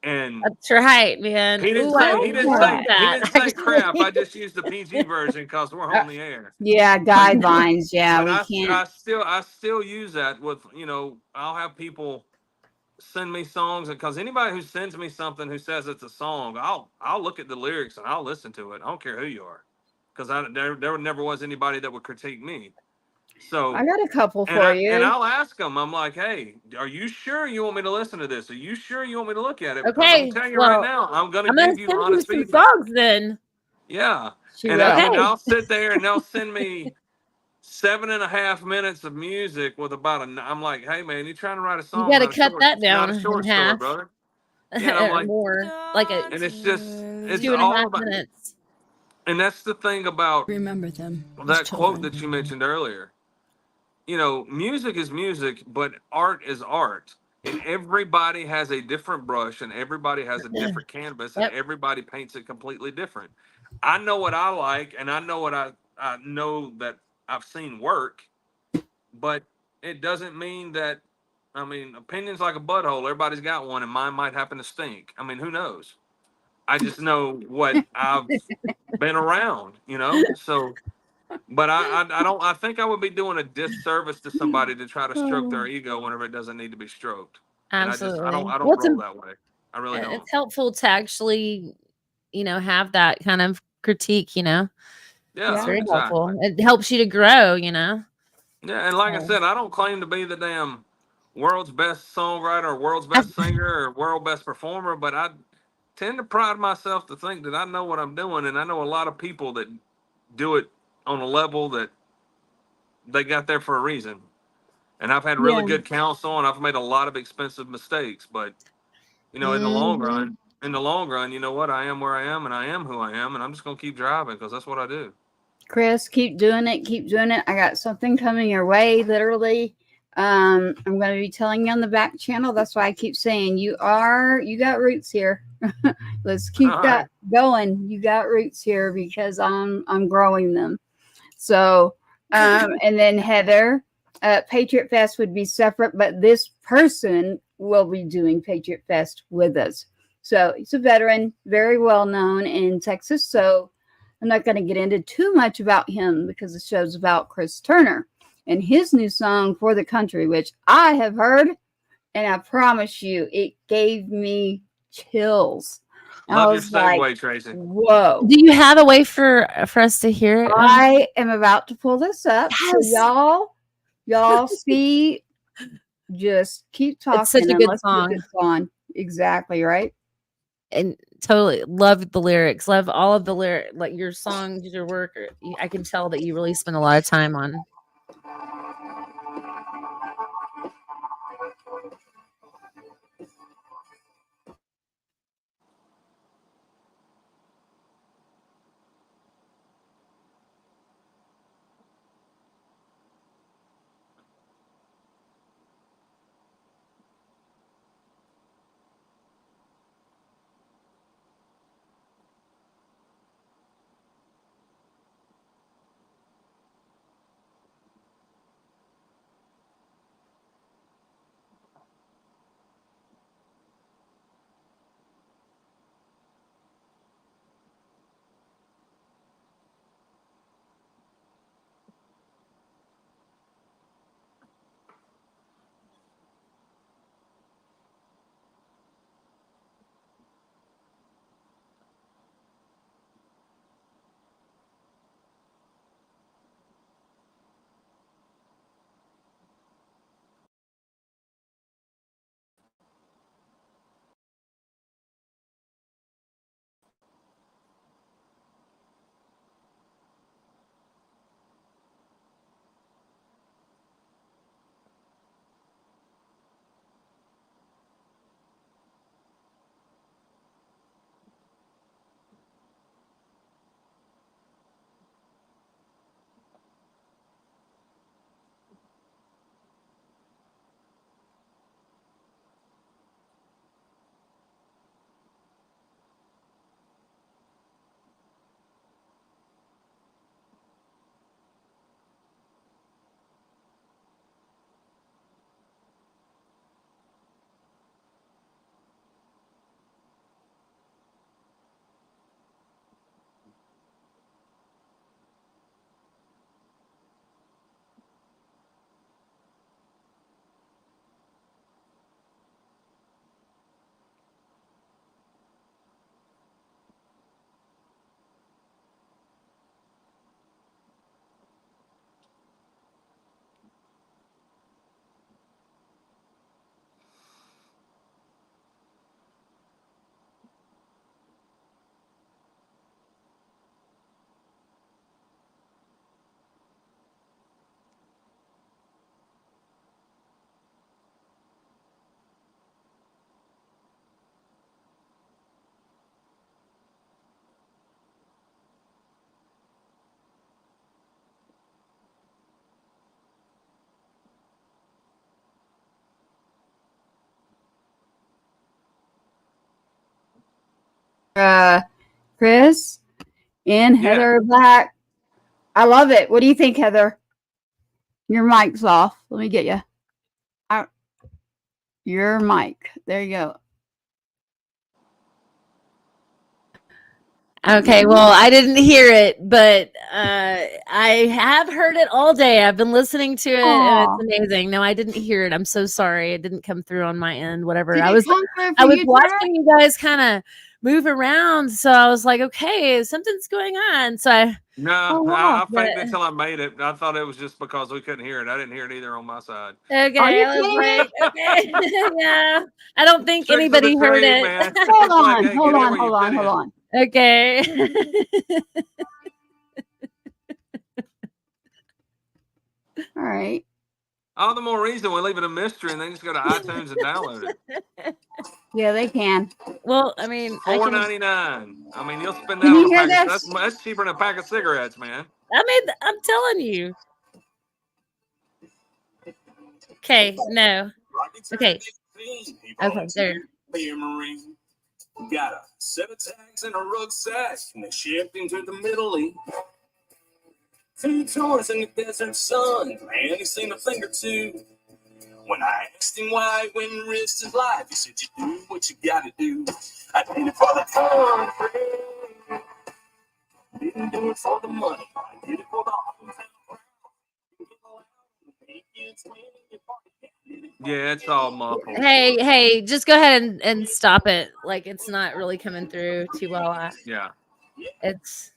And that's right, man. He didn't say crap. I just used the PG version because we're on the air. Yeah, guidelines. Yeah, But we can't. I still use that with, you know, I'll have people send me songs, because anybody who sends me something who says it's a song, I'll look at the lyrics and I'll listen to it. I don't care who you are, because there never was anybody that would critique me. So I got a couple for you. And I'll ask them. I'm like, hey, are you sure you want me to listen to this? Are you sure you want me to look at it? Because Okay, I'm telling you right now, I'm gonna give you send honest some feedback. songs then. Yeah, and I'll sit there and they'll send me 7.5 minutes of music with about I'm like, hey man, you trying to write a song? You got to cut that down not a short in half, story, brother. Yeah, I'm like, more like a. And it's 2.5 all about minutes. And that's the thing about Remember them. that quote that you mentioned earlier. You know, music is music, but art is art. And everybody has a different brush, and everybody has a different canvas, and everybody paints it completely different. I know what I like, and I know what I know that I've seen work, but it doesn't mean that, I mean, opinions like a butthole, everybody's got one, and mine might happen to stink. I mean, who knows? I just know what I've been around, you know? So, but I think I would be doing a disservice to somebody to try to stroke their ego whenever it doesn't need to be stroked. Absolutely. And I don't roll that way. I really don't. It's helpful to actually, you know, have that kind of critique, you know? Yeah, it's very helpful. It helps you to grow, you know? Yeah, and like I said, I don't claim to be the damn world's best songwriter or world's best singer or world best performer, but I tend to pride myself to think that I know what I'm doing, and I know a lot of people that do it on a level that they got there for a reason. And I've had really good counsel, and I've made a lot of expensive mistakes, but you know, in the long run, in the long run, you know what? I am where I am, and I am who I am, and I'm just gonna keep driving because that's what I do. Chris, keep doing it. Keep doing it. I got something coming your way, literally. I'm going to be telling you on the back channel. That's why I keep saying you got roots here. Let's keep All that right. going. You got roots here because I'm growing them. So, and then Heather, Patriot Fest would be separate, but this person will be doing Patriot Fest with us. So he's a veteran, very well known in Texas. So I'm not going to get into too much about him because the show's about Chris Turner and his new song For the Country, which I have heard, and I promise you, it gave me chills. I Love your was like, segue, Tracy. whoa. Do you have a way for us to hear it? I am about to pull this up. Yes. So y'all see, just keep talking. It's such a and good let's song. get this on. Exactly, right? And totally love the lyrics, love all of the lyric, like your songs, your work. I can tell that you really spend a lot of time on. Chris and Yeah. Heather are back. I love it. What do you think, Heather? Your mic's off. Let me get you. Out. Your mic. There you go. Okay, well, I didn't hear it, but I have heard it all day. I've been listening to it, and Aw. it's amazing. No, I didn't hear it. I'm so sorry. It didn't come through on my end. Whatever. Did I it was come through for you, Tara? watching you guys kind of move around, so I was like, okay, something's going on. So I No, Oh, wow. I faked it until I made it. I thought it was just because we couldn't hear it. I didn't hear it either on my side. okay, Are you I was kidding me? like, okay, yeah. I don't think Tricks of the anybody heard trade, it. man. Hold It's like, on, hey, hold get in on, where you hold fit on, hold in. on. Okay. All right. All the more reason we leave it a mystery and they just go to iTunes and download it. Yeah, they can. Well, I mean, I can. $4.99. I mean, you'll spend that Can on you a hear pack of this? that's cheaper than a pack of cigarettes, man. I mean, I'm telling you. Okay, no. Okay, okay, there. Got a set of tags and a rucksack, and they shipped into the Middle East. 2 tours in the desert sun, man, he seen a thing or two. When I asked him why he went and risked his life, he said, "You do what you gotta do." I did it for the country, didn't do it for the money. I did it for the hometown crowd. Yeah, it's all muffled. Hey, just go ahead and stop it. Like it's not really coming through too well. Yeah. It's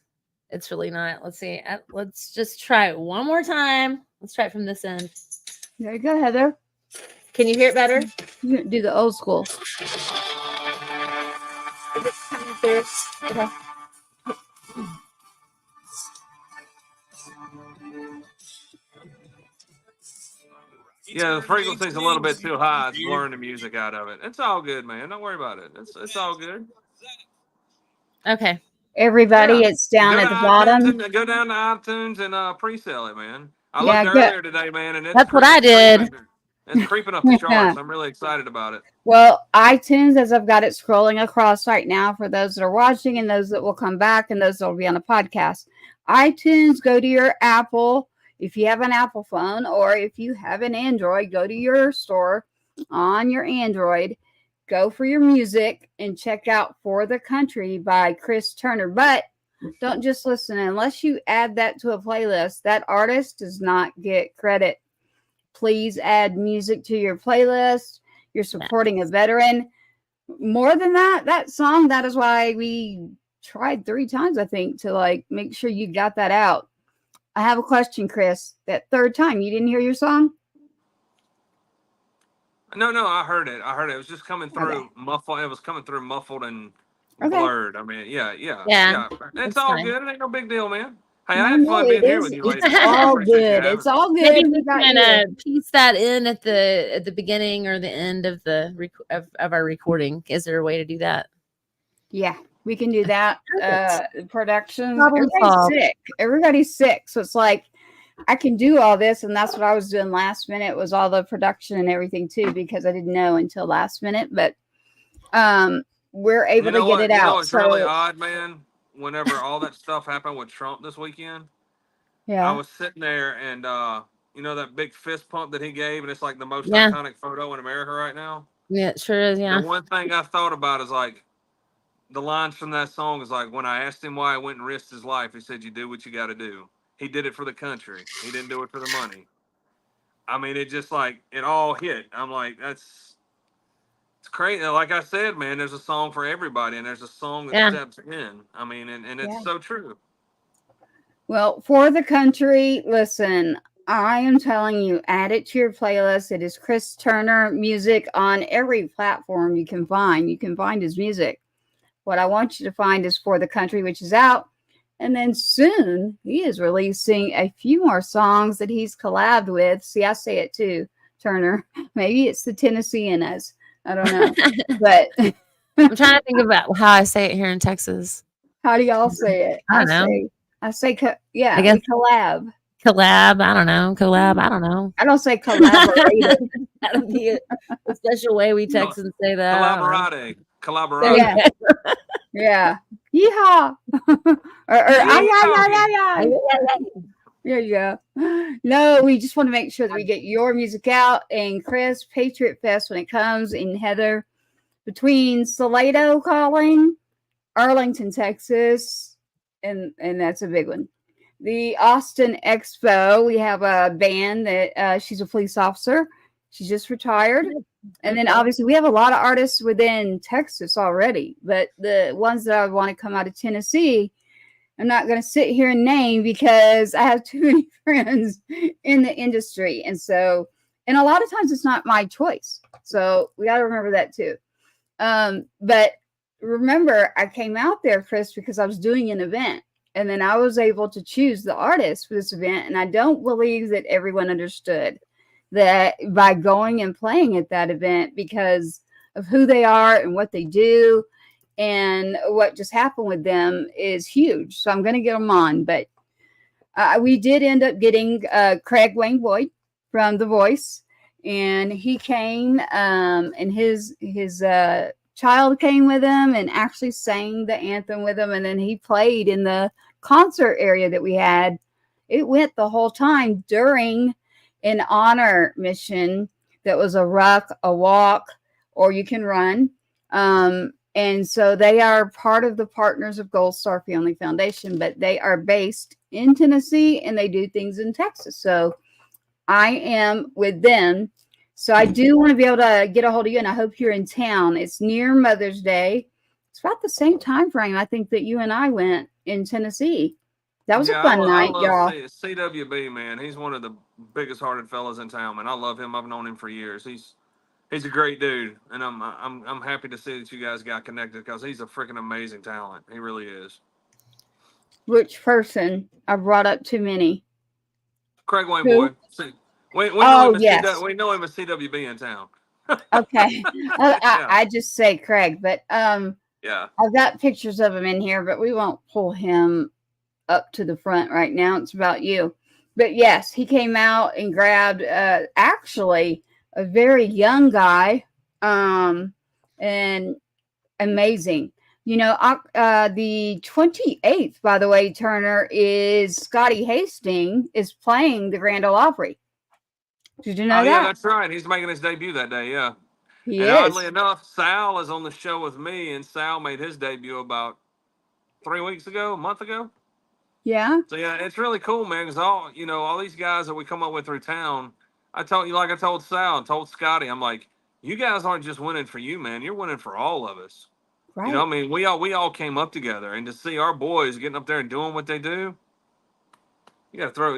really not. Let's see. Let's just try it one more time. Let's try it from this end. There you go, Heather. Can you hear it better? You can do the old school. Okay. Yeah, the frequency's a little bit too high. It's blurring the music out of it. It's all good, man. Don't worry about it. It's all good. Okay. Everybody, Yeah. it's down Go at to the iTunes bottom. and go down to iTunes and pre-sale it, man. I Yeah, looked go- earlier today, man, and That's what I did. It's creeping up the charts. I'm really excited about it. Well, iTunes, as I've got it scrolling across right now for those that are watching and those that will come back and those that will be on the podcast. iTunes, go to your Apple. If you have an Apple phone or if you have an Android, go to your store on your Android, go for your music and check out For the Country by Chris Turner. But don't just listen. Unless you add that to a playlist, that artist does not get credit. Please add music to your playlist. You're supporting a veteran. More than that, that song, that is why we tried 3 times, I think, to like make sure you got that out. I have a question, Chris. That third time, you didn't hear your song? No, I heard it. It was just coming through muffled. It was coming through muffled and Okay. blurred. I mean, yeah. Yeah, It's that's all fine. good. It ain't no big deal, man. Hey, No, I had fun being here is. with you, ladies. It's I all appreciate you good. having It's me. all good. Maybe We we got can you. piece that in at the beginning or the end of the of our recording. Is there a way to do that? Yeah, we can do that. Production. Problem Everybody's solved. sick. Everybody's sick. So it's like I can do all this, and that's what I was doing last minute was all the production and everything too, because I didn't know until last minute. But we're able to get it You know out. what's So really odd, man? Whenever all that stuff happened with Trump this weekend, I yeah, was sitting there and you know that big fist pump that he gave, and it's like the most Yeah. iconic photo in America right now. Yeah, it sure is. Yeah. The one thing I thought about is like the lines from that song is like when I asked him why he went and risked his life, he said, "You do what you got to do." He did it for the country. He didn't do it for the money. I mean, it just like it all hit. I'm like, it's crazy. Like I said, man, there's a song for everybody, and there's a song that Yeah. steps in. I mean, and it's so true. well, For the Country, listen, I am telling you, add it to your playlist. It is Chris Turner music on every platform you can find. You can find his music. What I want you to find is For the Country, which is out. And then soon he is releasing a few more songs that he's collabed with. See, I say it too, Turner. Maybe it's the Tennesseanas. I don't know. But I'm trying to think about how I say it here in Texas. how do y'all say it? I don't know. I say, yeah, I guess- we collab. Collab. I don't know. Collab. I don't know. I don't say collaborate. That'll be a special way we Texans say that. I don't know. Collaborate. Yeah. Yeah. Yeehaw. Yeah, yeah. No, we just want to make sure that we get your music out. And Chris, Patriot Fest, when it comes in Heather, between Salado calling, Arlington, Texas, and that's a big one. The Austin Expo, we have a band that she's a police officer. She's just retired. And then obviously we have a lot of artists within Texas already, but the ones that I want to come out of Tennessee, I'm not going to sit here and name because I have too many friends in the industry. And so, and a lot of times it's not my choice. So we got to remember that too. But remember, I came out there, Chris, because I was doing an event. And then I was able to choose the artist for this event. And I don't believe that everyone understood that by going and playing at that event, because of who they are and what they do and what just happened with them is huge. So I'm going to get them on. But we did end up getting Craig Wayne Boyd from The Voice, and he came and his child came with him and actually sang the anthem with him, and then he played in the concert area that we had. It went the whole time during an honor mission that was a ruck, a walk, or you can run. And so they are part of the Partners of Gold Star Family Foundation, but they are based in Tennessee and they do things in Texas. So I am with them. So I do want to be able to get a hold of you, and I hope you're in town. It's near Mother's Day. It's about the same time frame, I think, that you and I went in Tennessee. That was a fun night, y'all. CWB, man. He's one of the biggest hearted fellas in town, man. I love him. I've known him for years. He's a great dude, and I'm happy to see that you guys got connected because he's a freaking amazing talent. He really is. Which person? I brought up too many. Craig Wayne Who? Boyd. We know yes. we know him as CWB in town. Okay. I just say Craig, but yeah, I've got pictures of him in here, but we won't pull him up to the front right now. It's about you. But yes, he came out and grabbed actually a very young guy, and amazing. You know, the 28th, by the way, Turner, is Scotty Hastings is playing the Grand Ole Opry. Did you know that? Yeah, that's right. He's making his debut that day, yeah. He and is. Oddly enough, Sal is on the show with me, and Sal made his debut about 3 weeks ago, a month ago. Yeah. So yeah, it's really cool, man. Because all these guys that we come up with through town, I told Sal and told Scotty, I'm like, you guys aren't just winning for you, man. You're winning for all of us. Right. You know, I mean, we all came up together, and to see our boys getting up there and doing what they do, you gotta throw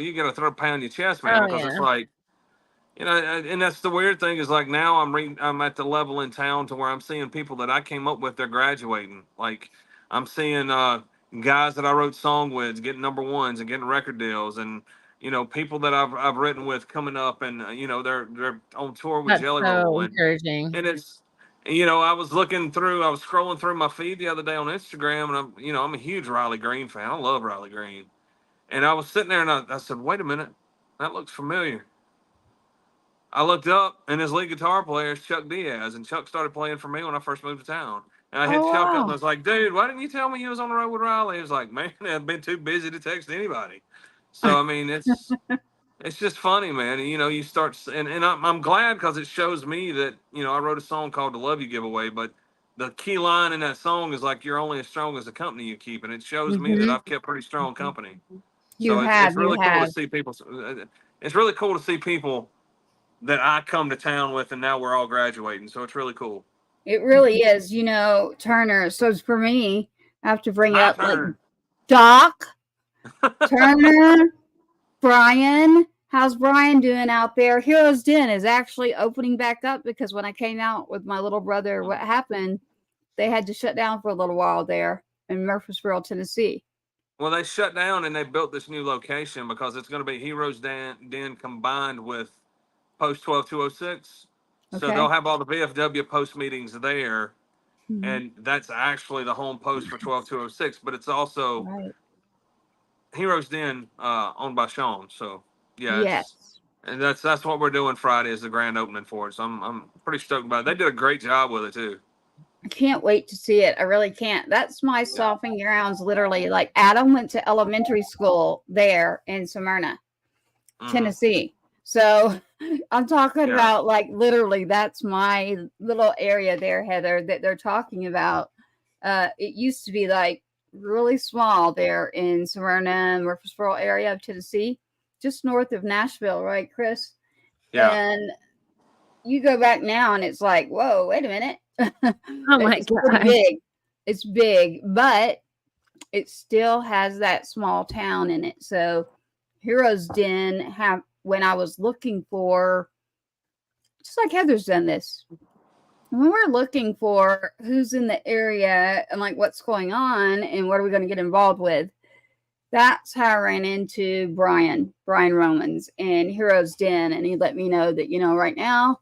a pound in your chest, man, because it's like, and that's the weird thing is like now I'm at the level in town to where I'm seeing people that I came up with, they're graduating. Like I'm seeing guys that I wrote song with getting number ones and getting record deals, and people that I've written with coming up, and they're on tour with That's Jelly so Roll, encouraging. and it's I was scrolling through my feed the other day on Instagram, and I'm a huge Riley Green fan. I love Riley Green, and I was sitting there and I said, wait a minute, that looks familiar. I looked up, and his lead guitar player is Chuck Diaz, and Chuck started playing for me when I first moved to town. And I hit Chuck up, and I was like, dude, why didn't you tell me you was on the road with Riley? He was like, man, I've been too busy to text anybody. So, I mean, it's just funny, man. And, you start, and I'm glad because it shows me that, I wrote a song called The Love You Giveaway, but the key line in that song is like, you're only as strong as the company you keep. And it shows me that I've kept pretty strong company. It's really cool to see people. It's really cool to see people that I come to town with, and now we're all graduating. So it's really cool. It really is, Turner. So it's for me, I have to bring up like Doc, Turner, Brian. How's Brian doing out there? Heroes Den is actually opening back up because when I came out with my little brother, what happened? They had to shut down for a little while there in Murfreesboro, Tennessee. Well, they shut down and they built this new location because it's going to be Heroes Den combined with Post 12206. So they'll have all the VFW post meetings there. Mm-hmm. And that's actually the home post for 12206, but it's also Heroes Den owned by Sean. So yeah, and that's what we're doing Friday is the grand opening for it. So I'm pretty stoked about it. They did a great job with it too. I can't wait to see it. I really can't. That's my stomping grounds, literally. Like Adam went to elementary school there in Smyrna, Tennessee. So I'm talking about like literally that's my little area there, Heather, that they're talking about. It used to be like really small there in Smyrna, Murfreesboro area of Tennessee, just north of Nashville, right, Chris? Yeah. And you go back now and it's like, whoa, wait a minute. Oh my God. Big. It's big, but it still has that small town in it. So Heroes Den when I was looking for, just like Heather's done this, when we're looking for who's in the area and like what's going on and what are we going to get involved with, that's how I ran into Brian Romans and Heroes Den, and he let me know that, right now,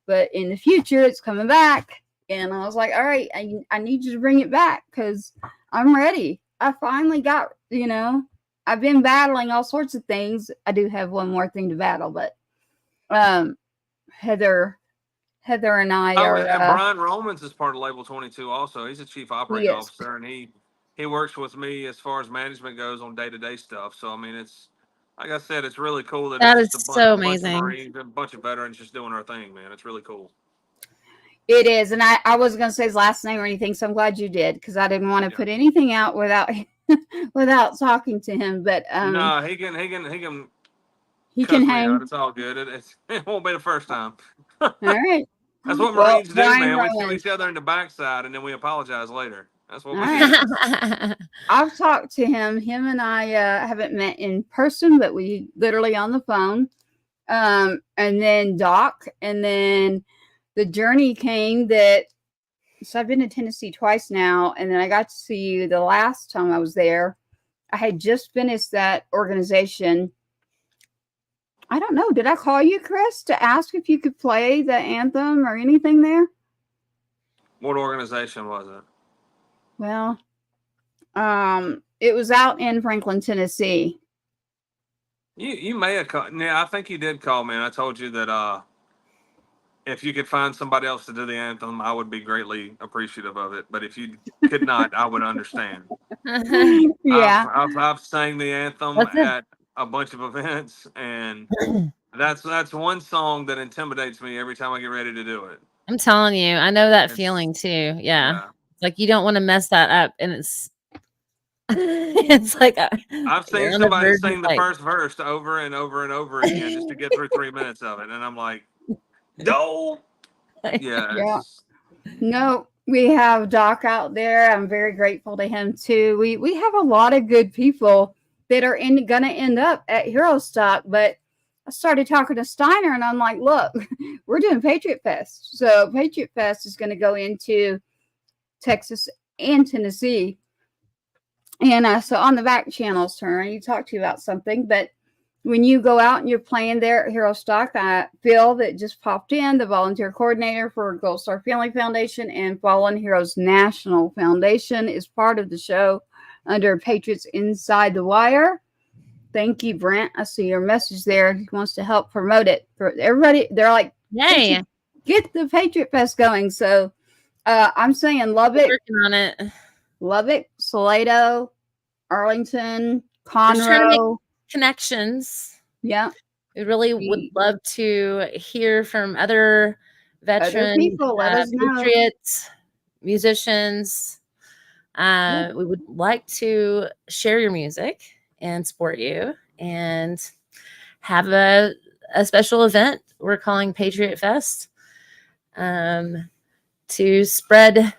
but in the future it's coming back. And I was like, all right, I need you to bring it back because I'm ready. I finally got, I've been battling all sorts of things. I do have one more thing to battle, but um, Heather and I Oh, are, and Brian Romans is part of Label 22 also. He's a chief he operating is. officer, and he works with me as far as management goes on day-to-day stuff. So, I mean, it's like I said, it's really cool that it's That is just a so bunch of amazing. Marines, a bunch of veterans just doing our thing, man. It's really cool. It is. And I wasn't going to say his last name or anything, so I'm glad you did because I didn't want to put anything out without without talking to him. But No, he can he cuss can me out. hang. It's all good. It won't be the first time. All right. That's what Well, Marines do, Brian man. We shoot Rowan. each other in the backside, and then we apologize later. That's what All we right. do. I've talked to him. Him and I haven't met in person, but we literally on the phone. And then Doc, and then the journey came that. So I've been to Tennessee twice now, and then I got to see you the last time I was there. I had just finished that organization. I don't know. Did I call you, Chris, to ask if you could play the anthem or anything there? What organization was it? Well, it was out in Franklin, Tennessee. You may have called. Yeah, I think you did call me, and I told you that if you could find somebody else to do the anthem, I would be greatly appreciative of it. But if you could not, I would understand. Yeah. I've sang the anthem That's it. at a bunch of events, and that's one song that intimidates me every time I get ready to do it. I'm telling you, I know that It's feeling too. Yeah. yeah. It's like you don't want to mess that up. And it's it's like I've you're seen on the somebody verge of sing the like first verse over and over and over again just to get through 3 minutes of it, and I'm like, no, yeah, Yeah. No, we have Doc out there. I'm very grateful to him too. We have a lot of good people that are gonna end up at Hero Stock, but I started talking to Steiner and I'm like, look, we're doing Patriot Fest. So Patriot Fest is gonna go into Texas and Tennessee. And so on the back channels, Turner, you talked to you about something, but when you go out and you're playing there at Hero Stock, Phil that just popped in, the volunteer coordinator for Gold Star Family Foundation and Fallen Heroes National Foundation, is part of the show under Patriots Inside the Wire. Thank you, Brent. I see your message there. He wants to help promote it for everybody. They're like, yay, get the Patriot Fest going. So I'm saying Lubbock, working on it. Salado, Arlington, We're trying to make Conroe. connections. Yeah. We really would love to hear from other veterans, people. Let us know. patriots, musicians. We would like to share your music and support you and have a special event we're calling Patriot Fest to spread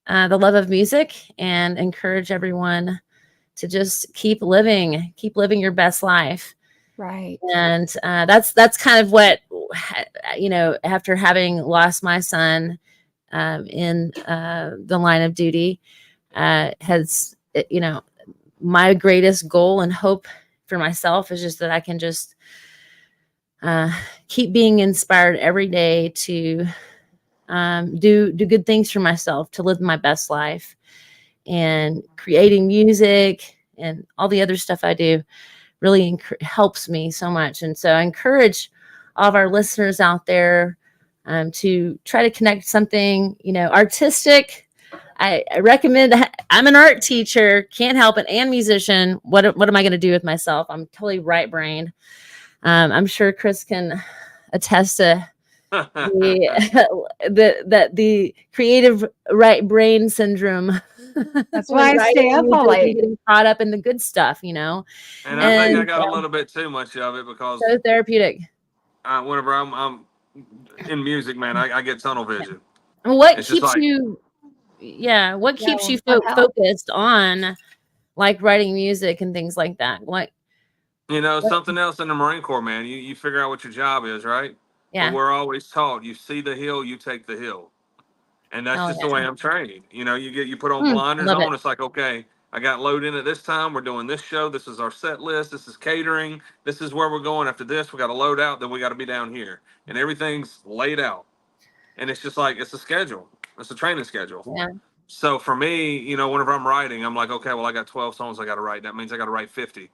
the love of music and encourage everyone to just keep living your best life. Right. And that's kind of what, after having lost my son in the line of duty, has, my greatest goal and hope for myself is just that I can just keep being inspired every day to do good things for myself, to live my best life, and creating music and all the other stuff I do really helps me so much. And so I encourage all of our listeners out there to try to connect something, artistic. I recommend. I'm an art teacher, can't help it, and musician. What am I going to do with myself? I'm totally right brain. I'm sure Chris can attest to the creative right brain syndrome. That's why I stay up all late. Getting caught up in the good stuff, And I think I got a little bit too much of it because so therapeutic. Whenever I'm in music, man, I get tunnel vision. What keeps you? Yeah, what keeps you focused on like writing music and things like that? Something else in the Marine Corps, man. You figure out what your job is, right? Yeah. But we're always taught, you see the hill, you take the hill. And that's just the way I'm trained. You put on blinders on. It's like, okay, I got load in at this time. We're doing this show. This is our set list. This is catering. This is where we're going after this. We got to load out. Then we got to be down here. And everything's laid out. And it's just like, it's a schedule. It's a training schedule. Yeah. So for me, you know, whenever I'm writing, I'm like, okay, well, I got 12 songs I got to write. That means I got to write 50.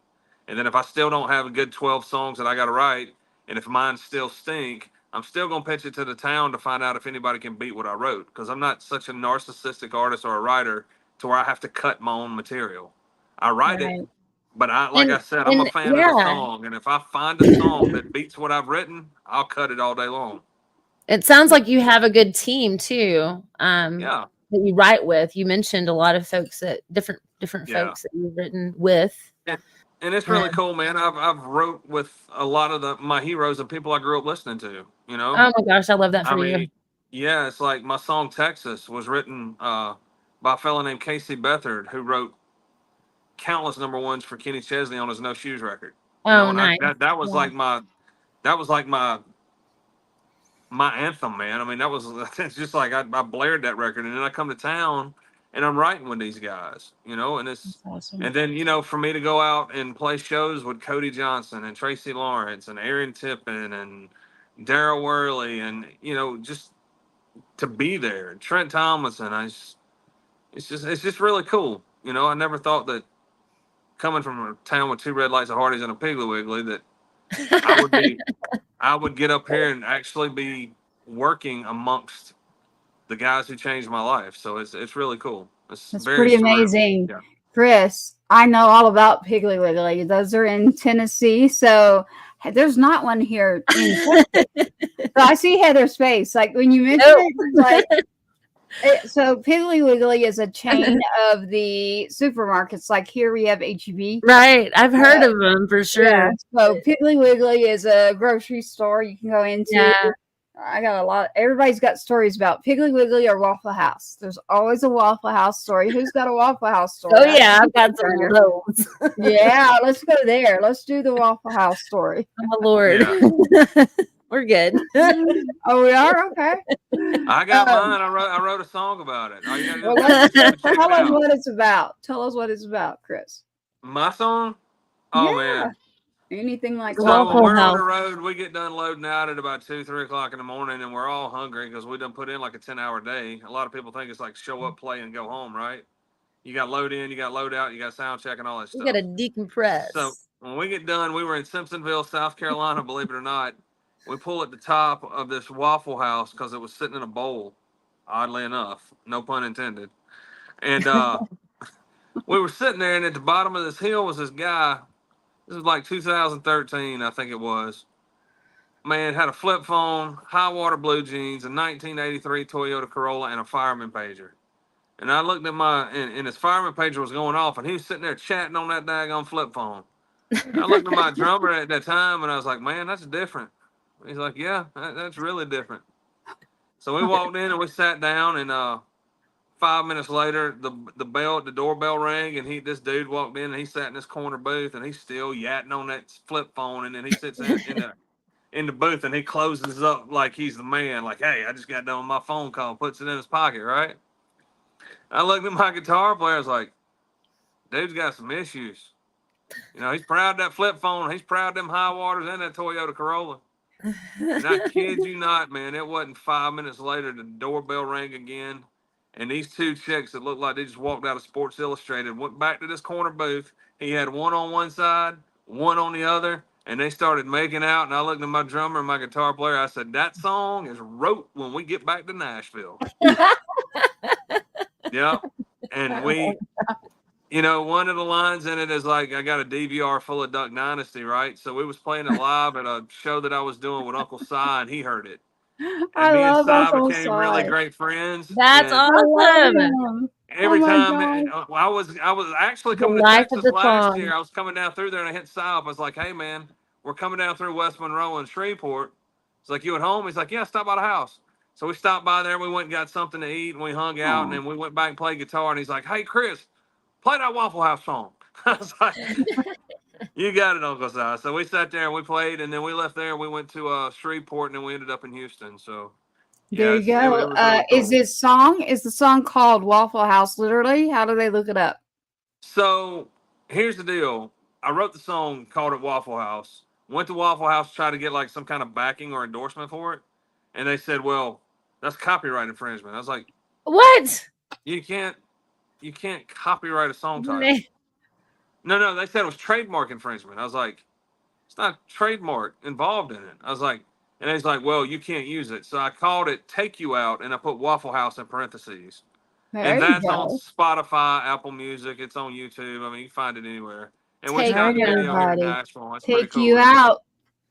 And then if I still don't have a good 12 songs that I got to write, and if mine still stink, I'm still going to pitch it to the town to find out if anybody can beat what I wrote. Because I'm not such a narcissistic artist or a writer to where I have to cut my own material. I write it, Right. but like I said, I'm a And fan of the song. And if I find a song that beats what I've written, I'll cut it all day long. it sounds like you have a good team too. Yeah. That you write with. You mentioned a lot of folks that different Yeah. folks that you've written with. And it's really cool, man. I've wrote with a lot of my heroes and people I grew up listening to. You know, Oh my gosh, I love that for I you. mean, yeah, it's like my song "Texas" was written by a fella named Casey Beathard, who wrote countless number ones for Kenny Chesney on his No Shoes record. You know, Oh, and nice. that was Yeah. like my anthem, man. I mean, that was it's just like I blared that record, and then I come to town and I'm writing with these guys, you know, and it's That's awesome. and then you know for me to go out and play shows with Cody Johnson and Tracy Lawrence and Aaron Tippin and Daryl Worley and you know just to be there and Trent Tomlinson, it's just really cool, you know. I never thought that coming from a town with 2 red lights, a Hardee's, and a Piggly Wiggly that I would get up here and actually be working amongst the guys who changed my life. So it's really cool. It's That's very pretty surreal. amazing. Yeah. Chris, I know all about Piggly Wiggly. Those are in Tennessee. So there's not one here in Texas. So I see Heather's face. Like when you mentioned it, like so Piggly Wiggly is a chain of the supermarkets. Like here we have HEB. Right. I've heard of them for sure. Yeah. So Piggly Wiggly is a grocery store you can go into. Yeah. I got a lot. Everybody's got stories about Piggly Wiggly or Waffle House. There's always a Waffle House story. Who's got a Waffle House story? Oh yeah, I've got some of those. Yeah, let's go there. Let's do the Waffle House story. Oh my Lord. Yeah. We're good. Oh, we are? Okay. I got mine. I wrote a song about it. All you gotta do Well, is check it tell us out. what it's about. Tell us what it's about, Chris. My song? Oh Yeah. man. Anything like So Waffle when we're House. on the road, we get done loading out at about 2, 3 o'clock in the morning, and we're all hungry because we done put in like a 10-hour day. A lot of people think it's like show up, play, and go home, right? You got load in, you got load out, you got sound check, and all that We stuff. gotta decompress. So when we get done, we were in Simpsonville, South Carolina, believe it or not. We pull at the top of this Waffle House because it was sitting in a bowl, oddly enough, no pun intended. And we were sitting there, and at the bottom of this hill was this guy. This was like 2013, I think it was. Man, had a flip phone, high water blue jeans, a 1983 Toyota Corolla, and a fireman pager. And I looked at and his fireman pager was going off, and he was sitting there chatting on that daggone flip phone. I looked at my drummer at that time, and I was like, man, that's different. He's like, yeah, that's really different. So we walked in and we sat down, and 5 minutes later, the doorbell rang, and this dude walked in, and he sat in this corner booth, and he's still yatting on that flip phone, and then he sits in the booth, and he closes up like he's the man, like, hey, I just got done with my phone call, puts it in his pocket, right? I looked at my guitar player, I was like, dude's got some issues. You know, he's proud of that flip phone, he's proud of them high waters and that Toyota Corolla. And I kid you not, man, it wasn't 5 minutes later, the doorbell rang again. And these 2 chicks that looked like they just walked out of Sports Illustrated went back to this corner booth. He had one on one side, one on the other, and they started making out. And I looked at my drummer and my guitar player. I said, that song is wrote when we get back to Nashville. Yeah. And you know, one of the lines in it is like, I got a DVR full of Duck Dynasty, right? So we was playing it live at a show that I was doing with Uncle Si, and he heard it. And I me and love Si Uncle became Si. really great friends. That's and I love awesome. him. every Oh my time God. I was actually The coming to life of Texas the last song. year. I was coming down through there, and I hit Si up. I was like, hey, man, we're coming down through West Monroe and Shreveport. It's like, you at home? He's like, yeah, stop by the house. So we stopped by there. We went and got something to eat, and we hung out, and then we went back and played guitar. And he's like, hey, Chris, play that Waffle House song. I was like, you got it, Uncle Si. So we sat there and we played, and then we left there and we went to Shreveport, and then we ended up in Houston. So There you it go. was really cool. Is the song called Waffle House literally? How do they look it up? So here's the deal. I wrote the song, called it Waffle House. Went to Waffle House to try to get like some kind of backing or endorsement for it. And they said, well, that's copyright infringement. I was like, What? You can't copyright a song title. Man. No, they said it was trademark infringement. I was like, it's not trademark involved in it. I was like, and he's like, well, you can't use it. So I called it Take You Out, and I put Waffle House in parentheses. There And you that's on go. Spotify, Apple Music. It's on YouTube. I mean, you can find it anywhere. And we Take shot Alright, the video here in everybody. Nashville. It's pretty Take cool. you Really. out,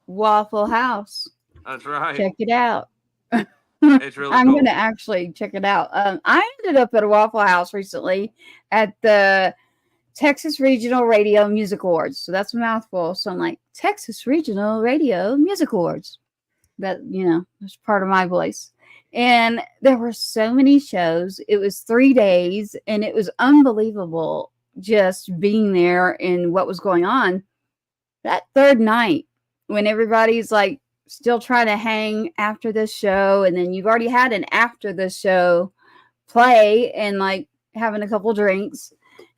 Waffle House. That's right. Check it out. It's really I'm cool. gonna actually check it out. I ended up at a Waffle House recently at the Texas Regional Radio Music Awards. So that's a mouthful. So I'm like, Texas Regional Radio Music Awards. That, was part of my voice. And there were so many shows. It was 3 days, and it was unbelievable just being there and what was going on. That third night, when everybody's like still trying to hang after this show, and then you've already had an after the show play and like having a couple drinks.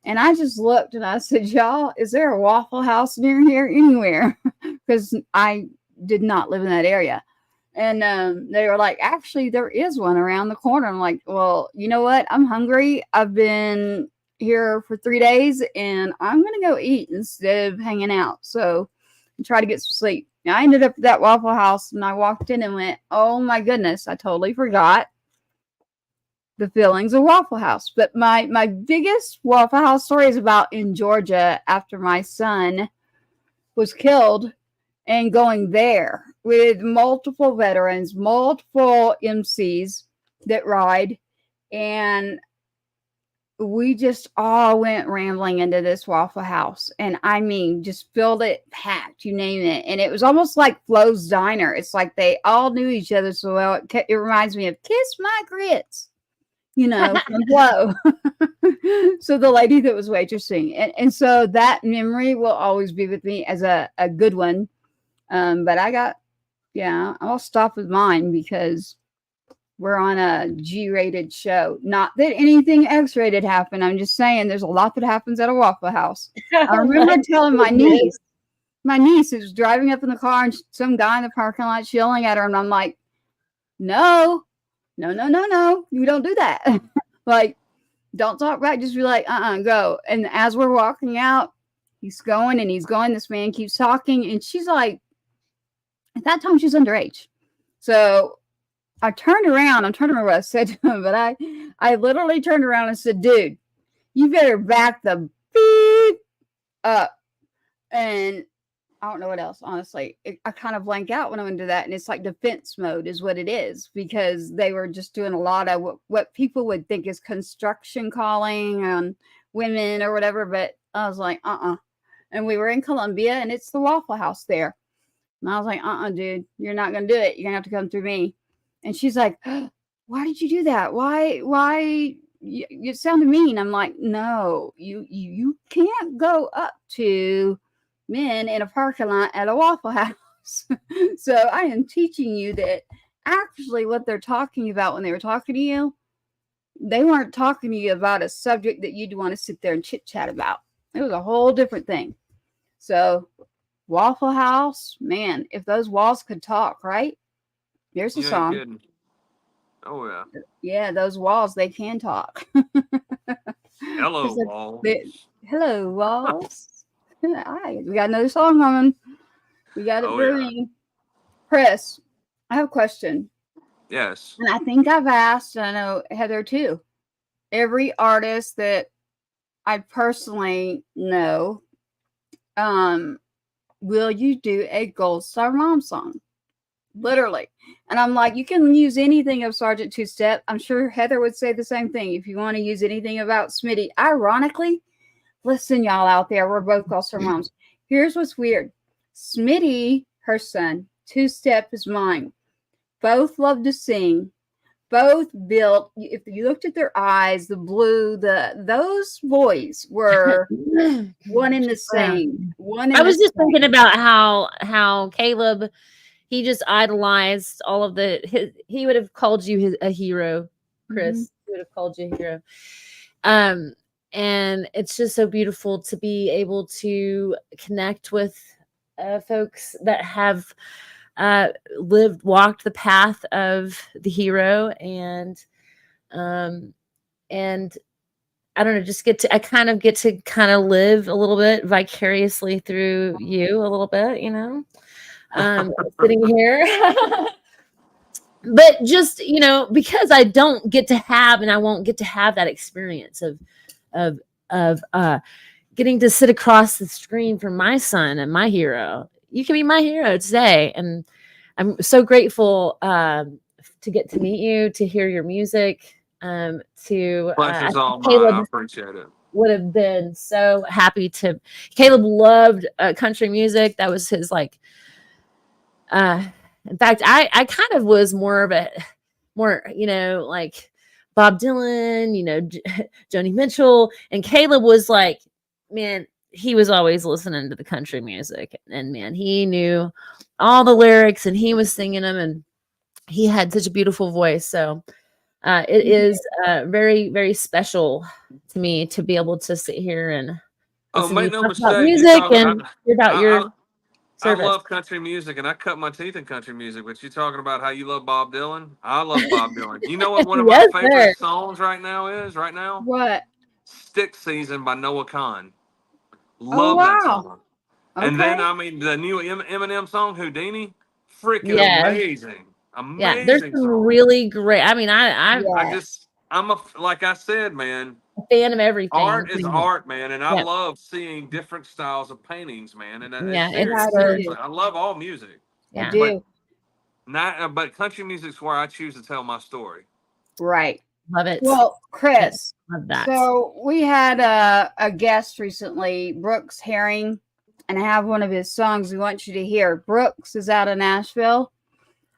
And I just looked and I said, y'all, is there a Waffle House near here anywhere? Because I did not live in that area. And they were like, actually, there is one around the corner. I'm like, well, you know what? I'm hungry. I've been here for 3 days and I'm going to go eat instead of hanging out. So try to get some sleep. Now, I ended up at that Waffle House and I walked in and went, oh my goodness, I totally forgot the feelings of Waffle House. But my biggest Waffle House story is about in Georgia after my son was killed, and going there with multiple veterans, multiple MCs that ride. And we just all went rambling into this Waffle House. And I mean, just filled it, packed, you name it. And it was almost like Flo's Diner. It's like they all knew each other so well. It reminds me of Kiss My Grits, from Flo. So the lady that was waitressing. And so that memory will always be with me as a good one. But I'll stop with mine because we're on a G-rated show. Not that anything X-rated happened. I'm just saying there's a lot that happens at a Waffle House. I remember telling my niece was driving up in the car and some guy in the parking lot yelling at her. And I'm like, no, you don't do that. Like, don't talk back. Just be like, go. And as we're walking out, he's going and he's going. This man keeps talking. And she's like, at that time, she's underage. So I turned around. I'm trying to remember what I said to him, but I literally turned around and said, dude, you better back the beep up. And I don't know what else, honestly. I kind of blank out when I went to that. And it's like defense mode is what it is, because they were just doing a lot of what people would think is construction calling on women or whatever. But I was like, And we were in Columbia, and it's the Waffle House there. And I was like, dude, you're not going to do it. You're going to have to come through me. And she's like, why did you do that? Why? You sounded mean. I'm like, no, you can't go up to men in a parking lot at a Waffle House. So I am teaching you that actually what they're talking about when they were talking to you, they weren't talking to you about a subject that you'd want to sit there and chit chat about. It was a whole different thing. So Waffle House, man, if those walls could talk, right? There's a song. Kidding. Oh, yeah. Yeah, those walls, they can talk. Hello, walls. Hello, walls. All right, we got another song on. We got it brewing. Yeah. Chris, I have a question. Yes. And I think I've asked, and I know Heather too, every artist that I personally know, will you do a Gold Star Mom song? Literally. And I'm like, you can use anything of Sergeant Two Step. I'm sure Heather would say the same thing. If you want to use anything about Smitty. Ironically, listen, y'all out there, we're both Gold Star Moms. Here's what's weird. Smitty, her son, Two Step is mine. Both love to sing. Both built, if you looked at their eyes, the blue, those boys were one in the same. I was just thinking about how Caleb, he just idolized all of he would have called you a hero, Chris. Mm-hmm. He would have called you a hero. And it's just so beautiful to be able to connect with folks that have walked the path of the hero, and And I don't know, I kind of get to kind of live a little bit vicariously through you a little bit, sitting here. But just, because I don't get to have, and I won't get to have that experience of getting to sit across the screen from my son and my hero. You can be my hero today. And I'm so grateful to get to meet you, to hear your music, Pleasure's all mine. Caleb I appreciate it. would have been so happy to. Caleb loved country music. That was his in fact, I kind of was more, like Bob Dylan, Joni Mitchell, and Caleb was like, man, he was always listening to the country music, and man, he knew all the lyrics and he was singing them, and he had such a beautiful voice. So it is very, very special to me to be able to sit here and Make no talk about mistake, music and hear about your service. I love country music, and I cut my teeth in country music. But you're talking about how you love Bob Dylan. I love Bob Dylan. You know what one of Yes, my favorite sir. songs right now is? Right now, What? "Stick Season" by Noah Kahan. Oh, Love that wow. song. And then the new M0MS song, Houdini, freaking Yes. amazing. Yeah, there's Amazing some song. really great. I mean, I'm like I said, man, a fan of everything. art is art, man, and I Yeah. love seeing different styles of paintings, man. And Yeah, seriously, I love all music. Yeah. I do. But country music's where I choose to tell my story. Right. Love it. Well, Chris, Love that. so we had a guest recently, Brooks Herring, and I have one of his songs we want you to hear. Brooks is out of Nashville,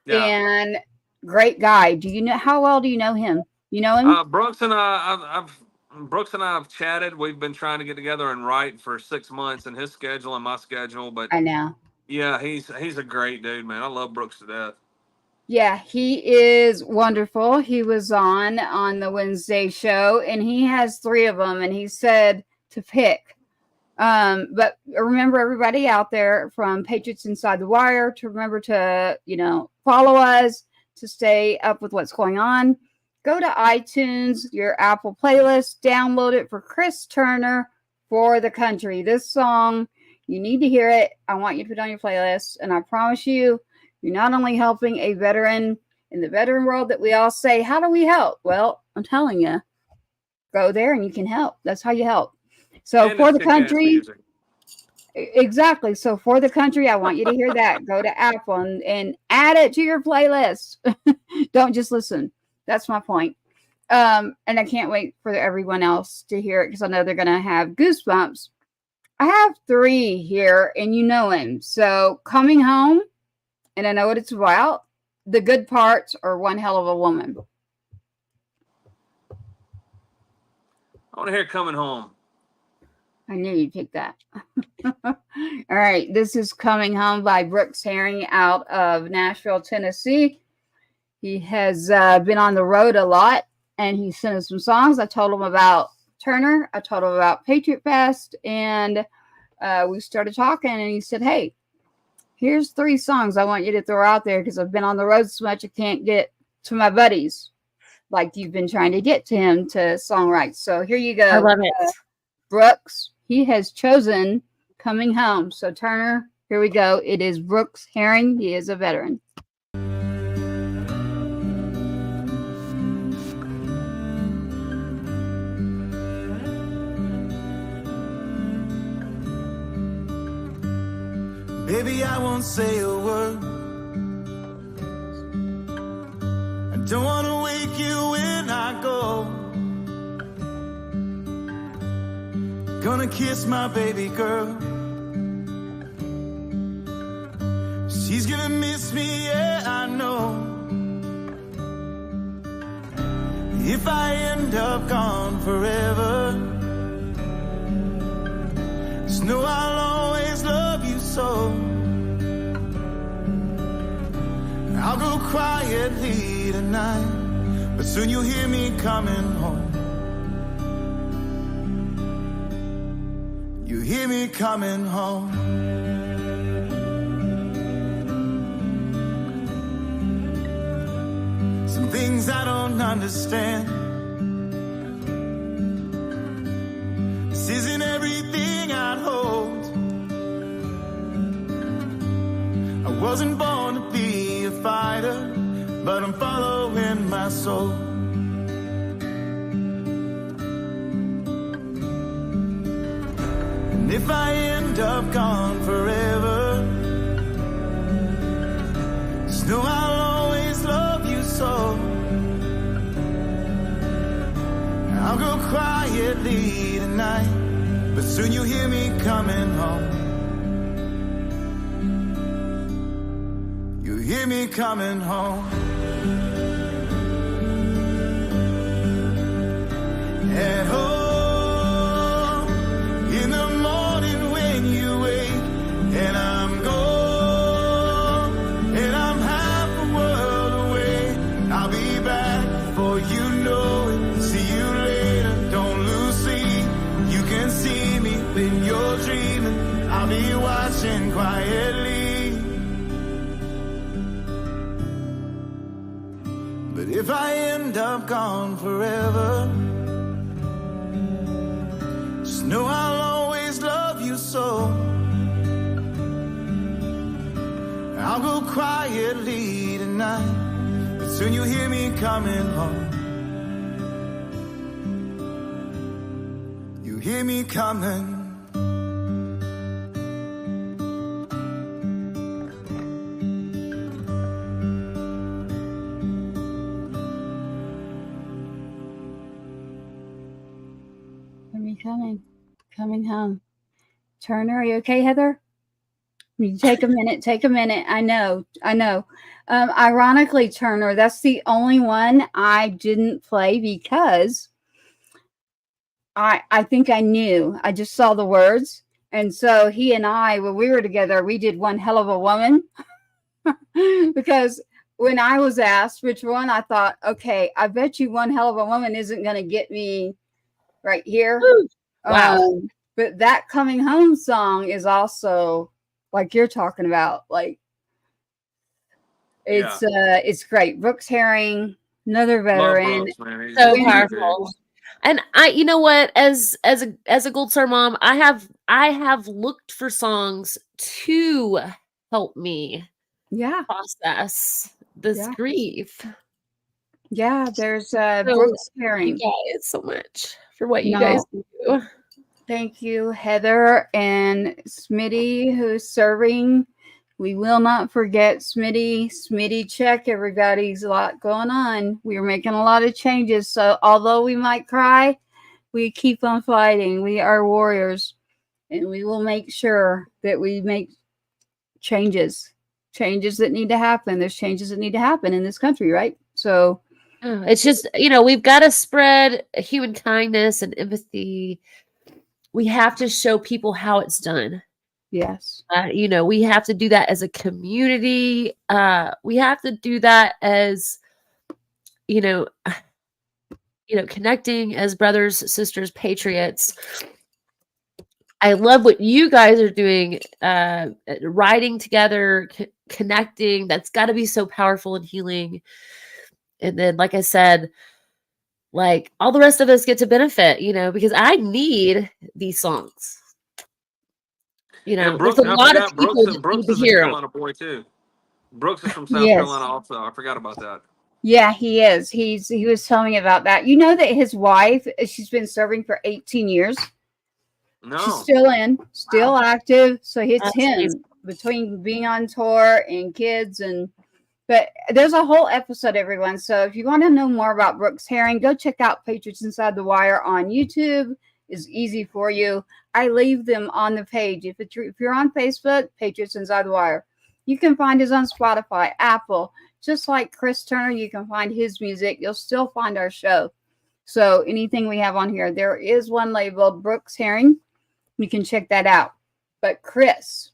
and great guy. Do you know, how well do you know him? You know him? Brooks and I have chatted. We've been trying to get together and write for 6 months, and his schedule and my schedule. But I know. yeah, he's a great dude, man. I love Brooks to death. Yeah, he is wonderful. He was on the Wednesday show, and he has 3 of them, and he said to pick. But remember, everybody out there, from Patriots Inside the Wire, to remember to, follow us, to stay up with what's going on. Go to iTunes, your Apple playlist, download it for Chris Turner, For the Country. This song, you need to hear it. I want you to put it on your playlist, and I promise you, you're not only helping a veteran in the veteran world that we all say, how do we help? Well, I'm telling you, go there and you can help. That's how you help. So For the Country, exactly. So For the Country, I want you to hear that. Go to Apple and add it to your playlist. Don't just listen. That's my point. And I can't wait for everyone else to hear it, because I know they're going to have goosebumps. I have 3 here, and you know him. So Coming Home, and I know what it's about. The Good Parts, or One Hell of a Woman. I want to hear Coming Home. I knew you'd pick that. All right. This is Coming Home by Brooks Herring out of Nashville, Tennessee. He has been on the road a lot, and he sent us some songs. I told him about Turner. I told him about Patriot Fest, and we started talking, and he said, hey, here's 3 songs I want you to throw out there, because I've been on the road so much I can't get to my buddies like you've been trying to get to him to songwrite. So here you go. I love it. Brooks, he has chosen Coming Home. So Turner, here we go. It is Brooks Herring. He is a veteran. Baby, I won't say a word. I don't want to wake you when I go. Gonna kiss my baby girl. She's gonna miss me, yeah, I know. If I end up gone forever, just know I'll always love you so. I'll go quietly tonight, but soon you'll hear me coming home. You hear me coming home. some things I don't understand. This isn't everything I'd hoped. I wasn't born to be a fighter, but I'm following my soul. And if I end up gone forever, just know I'll always love you so. I'll go quietly tonight, but soon you'll hear me coming home. You'll hear me coming home. At home, in the morning when you wake, and I'm gone, and I'm half a world away. I'll be back before you know it. See you later, don't lose sleep. You can see me when you're dreaming. I'll be watching quietly. But if I end up gone forever, just know I'll always love you so. I'll go quietly tonight, but soon you'll hear me coming home. You hear me coming. Coming home. Turner, are you okay, Heather? You take a minute. Take a minute. I know. Ironically, Turner, that's the only one I didn't play because I think I knew. I just saw the words. And so he and I, when we were together, we did One Hell of a Woman. Because when I was asked which one, I thought, okay, I bet you One Hell of a Woman isn't going to get me right here. Wow. But that Coming Home song is also like you're talking about. Like it's great. Brooks Herring, another veteran. Brooks, man. He's So really powerful. good. And you know what, as a Gold Star mom, I have looked for songs to help me Yeah. process this Yeah. grief. Yeah, there's So, Brooks thank Herring. you guys so much for what you No. guys do. Thank you, Heather and Smitty, who's serving. We will not forget Smitty. Smitty, check, everybody's a lot going on. We're making a lot of changes. So although we might cry, we keep on fighting. We are warriors. And we will make sure that we make changes that need to happen. There's changes that need to happen in this country, right? So It's just, we've got to spread human kindness and empathy. We have to show people how it's done. yes. We have to do that as a community. We have to do that as, connecting as brothers, sisters, patriots. I love what you guys are doing, riding together, connecting. That's got to be so powerful and healing. And then, like I said, like all the rest of us get to benefit, because I need these songs. And There's Brooks, a lot of people Brooks that need is to a hear 'em. Carolina boy too. Brooks is from South Yes. Carolina also. I forgot about that. Yeah, he is. He was telling me about that. You know that his wife, she's been serving for 18 years. No. She's still active. So it's That's him amazing. between being on tour and kids but there's a whole episode, everyone. So if you want to know more about Brooks Herring, go check out Patriots Inside the Wire on YouTube. It's easy for you. I leave them on the page. If you're on Facebook, Patriots Inside the Wire. You can find us on Spotify, Apple. Just like Chris Turner, you can find his music. You'll still find our show. So anything we have on here, there is one labeled Brooks Herring. You can check that out. But Chris,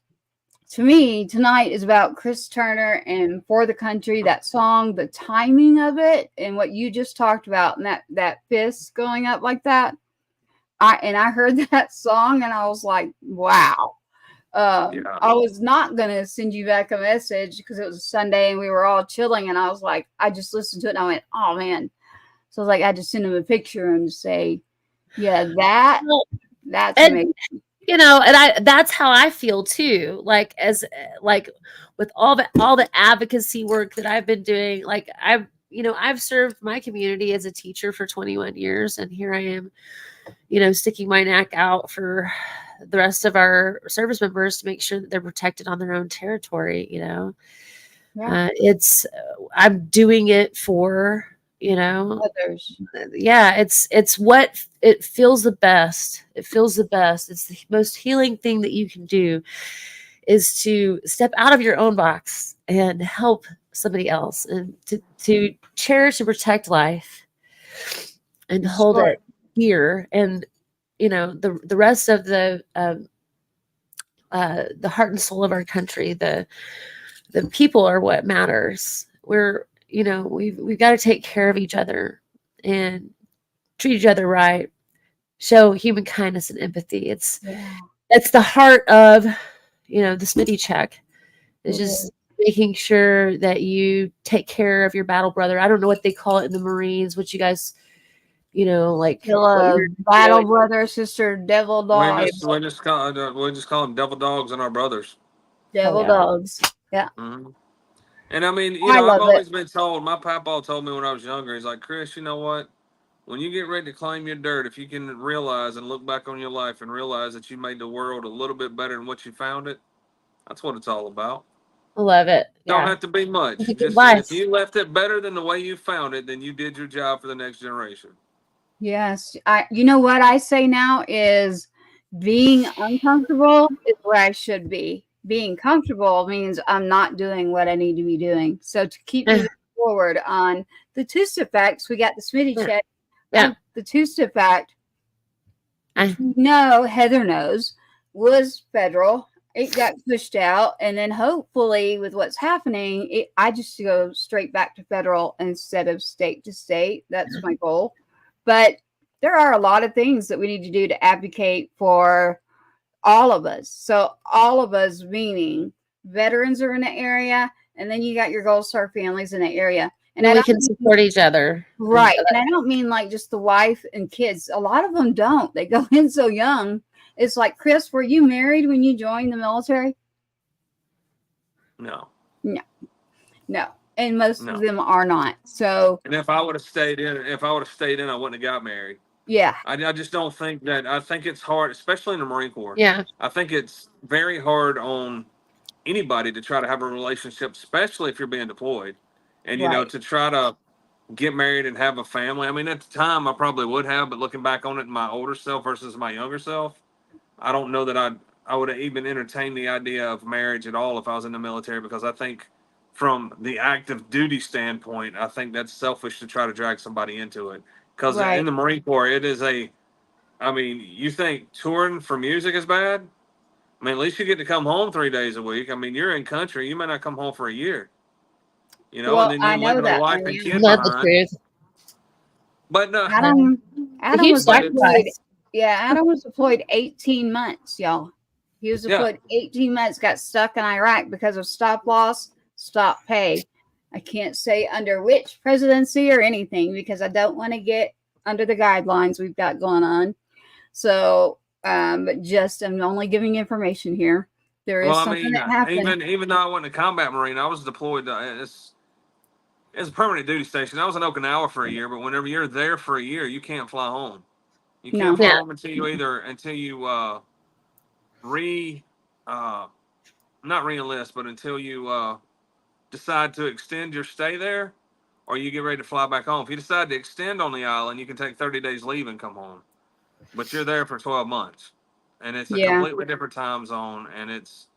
to me, tonight is about Chris Turner and For the Country, that song, the timing of it, and what you just talked about, and that fist going up like that. I heard that song and I was like, wow. Yeah. I was not going to send you back a message because it was a Sunday and we were all chilling. And I was like, I just listened to it and I went, oh man. So I was like, I just send him a picture and say, yeah, Well, that's and amazing. and that's how I feel too. Like like with all the advocacy work that I've been doing, like I've served my community as a teacher for 21 years, and here I am, sticking my neck out for the rest of our service members to make sure that they're protected on their own territory. Yeah. I'm doing it for, Others. yeah, it's what it feels the best. It feels the best. It's the most healing thing that you can do is to step out of your own box and help somebody else, and to cherish and protect life and hold Sure. it here. And the rest of the heart and soul of our country, the people are what matters. We've got to take care of each other and treat each other right, show human kindness and empathy. It's the heart of the Smitty check. It's just making sure that you take care of your battle brother. I don't know what they call it in the Marines, what you guys like what Battle brother, sister, devil dog. We just call them devil dogs and our brothers. Devil yeah. dogs. Yeah. Mm-hmm. And I mean, I I've love always it. been told. My papa told me when I was younger. He's like, Chris, you know what? When you get ready to claim your dirt, if you can realize and look back on your life and realize that you made the world a little bit better than what you found it, that's what it's all about. I love it. Don't Yeah. have to be much. That's a good Just advice. if you left it better than the way you found it, then you did your job for the next generation. Yes. You know what I say now is being uncomfortable is where I should be. Being comfortable means I'm not doing what I need to be doing. So to keep moving forward on the two-step facts, we got the Smitty check. Yeah. The two-step fact, I- Heather knows, was federal. It got pushed out, and then hopefully with what's happening, I just go straight back to federal instead of state to state. That's my goal. But there are a lot of things that we need to do to advocate for all of us. So all of us, meaning veterans are in the area, and then you got your Gold Star families in the area. And we can support each other. Right. And I don't mean like just the wife and kids. A lot of them don't. They go in so young. It's like, Chris, were you married when you joined the military? No. And most of them are not. So, and if I would have stayed in, I wouldn't have got married. Yeah. I just don't think that. I think it's hard, especially in the Marine Corps. Yeah. I think it's very hard on anybody to try to have a relationship, especially if you're being deployed, and to try to get married and have a family. I mean, at the time, I probably would have, but looking back on it, my older self versus my younger self, I don't know that I would have even entertained the idea of marriage at all if I was in the military, because I think from the active duty standpoint, I think that's selfish to try to drag somebody into it. Because in the Marine Corps, it is you think touring for music is bad? I mean, at least you get to come home 3 days a week. I mean, you're in country. You may not come home for a year. And then you're leaving a wife and kid Not the behind. truth. But no, Adam huge was deployed. sacrifice. Yeah, Adam was deployed 18 months, y'all. He was deployed 18 months, got stuck in Iraq because of stop loss, stop pay. I can't say under which presidency or anything because I don't want to get under the guidelines we've got going on. So, but just I'm only giving information here. There is something that happened. Even though I wasn't a combat Marine, I was deployed. It's a permanent duty station. I was in Okinawa for a year, but whenever you're there for a year, you can't fly home. You can't fly home until you not re-enlist, but until you decide to extend your stay there, or you get ready to fly back home. If you decide to extend on the island, you can take 30 days leave and come home. But you're there for 12 months, and it's a completely different time zone, and it's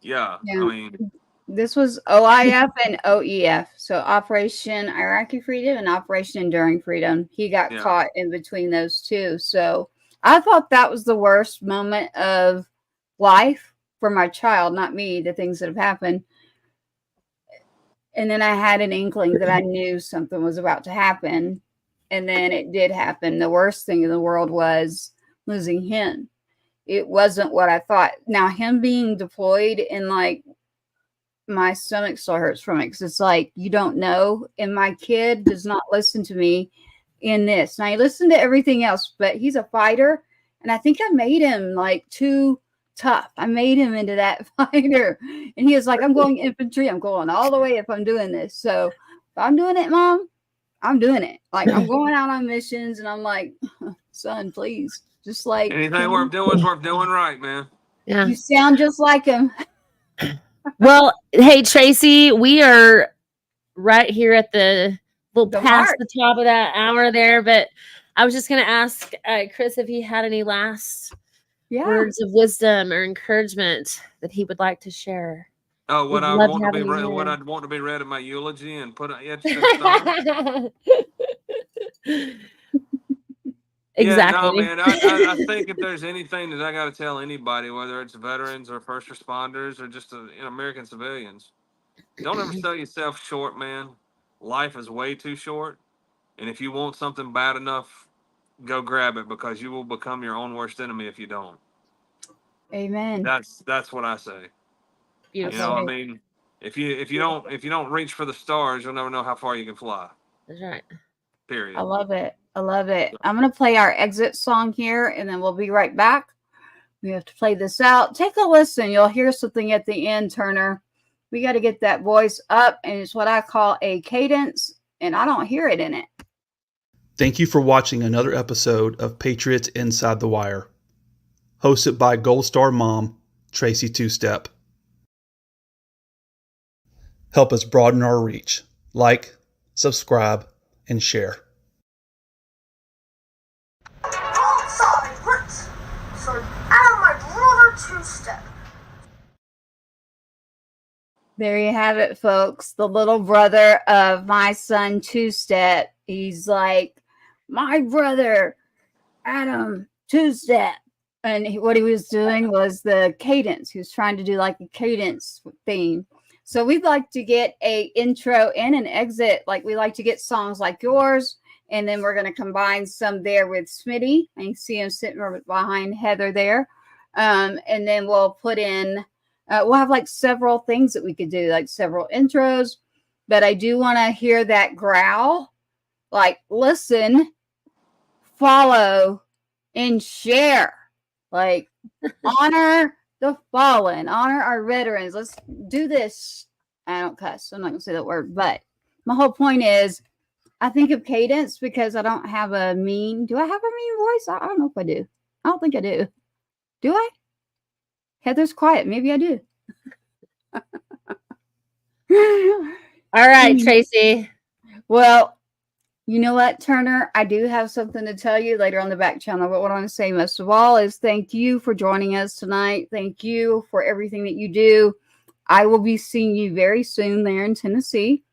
I mean, this was OIF and OEF, so Operation Iraqi Freedom and Operation Enduring Freedom. He got caught in between those two. So I thought that was the worst moment of life for my child, not me, the things that have happened. And then I had an inkling that I knew something was about to happen. And then it did happen. The worst thing in the world was losing him. it wasn't what I thought. Now, him being deployed and like my stomach still hurts from it because it's like you don't know. And my kid does not listen to me in this. Now, he listened to everything else, but he's a fighter. And I think I made him like too tough. I made him into that fighter. And he was like, I'm going infantry. I'm going all the way if I'm doing this. So if I'm doing it, Mom, I'm doing it. Like I'm going out on missions and I'm like, son, please. Just like Anything worth doing is worth doing right, man. Yeah. you sound just like him. Well, hey Tracy, we are right here at the little The past mark. the top of that hour there, but I was just gonna ask Chris if he had any last Yeah. words of wisdom or encouragement that he would like to share. Oh, what We'd I love want to be having you read, what here. I'd want to be read in my eulogy and put etched in stone. Yeah, no, Exactly. man. I think if there's anything that I got to tell anybody, whether it's veterans or first responders or just American civilians, don't ever sell yourself short, man. Life is way too short, and if you want something bad enough, go grab it because you will become your own worst enemy if you don't. Amen. That's what I say. You Beautiful. know, I Okay. mean, if you don't reach for the stars, you'll never know how far you can fly. That's right. Period. I love it. I love it. I'm going to play our exit song here and then we'll be right back. We have to play this out. Take a listen. You'll hear something at the end, Turner. We got to get that voice up, and it's what I call a cadence, and I don't hear it in it. Thank you for watching another episode of Patriots Inside the Wire, hosted by Gold Star Mom, Tracy Two-Step. Help us broaden our reach. Like, subscribe, and share. Don't stop it, Roots! So I'm my brother Two-Step. There you have it, folks. The little brother of my son, Two-Step. He's like, my brother, Adam Two-Step. And what he was doing was the cadence. He was trying to do like a cadence theme. So we'd like to get a intro and an exit. Like we like to get songs like yours. And then we're going to combine some there with Smitty. I can see him sitting behind Heather there. And then we'll put in, we'll have like several things that we could do, like several intros. But I do want to hear that growl. Like listen, follow, and share. Like honor the fallen, honor our veterans. Let's do this. I don't cuss. I'm not going to say that word. But my whole point is, I think of cadence because I don't have a mean. Do I have a mean voice? I don't know if I do. I don't think I do. Do I? Heather's quiet. Maybe I do. All right, Tracy. Well, you know what, Turner? I do have something to tell you later on the back channel. But what I want to say most of all is thank you for joining us tonight. Thank you for everything that you do. I will be seeing you very soon there in Tennessee.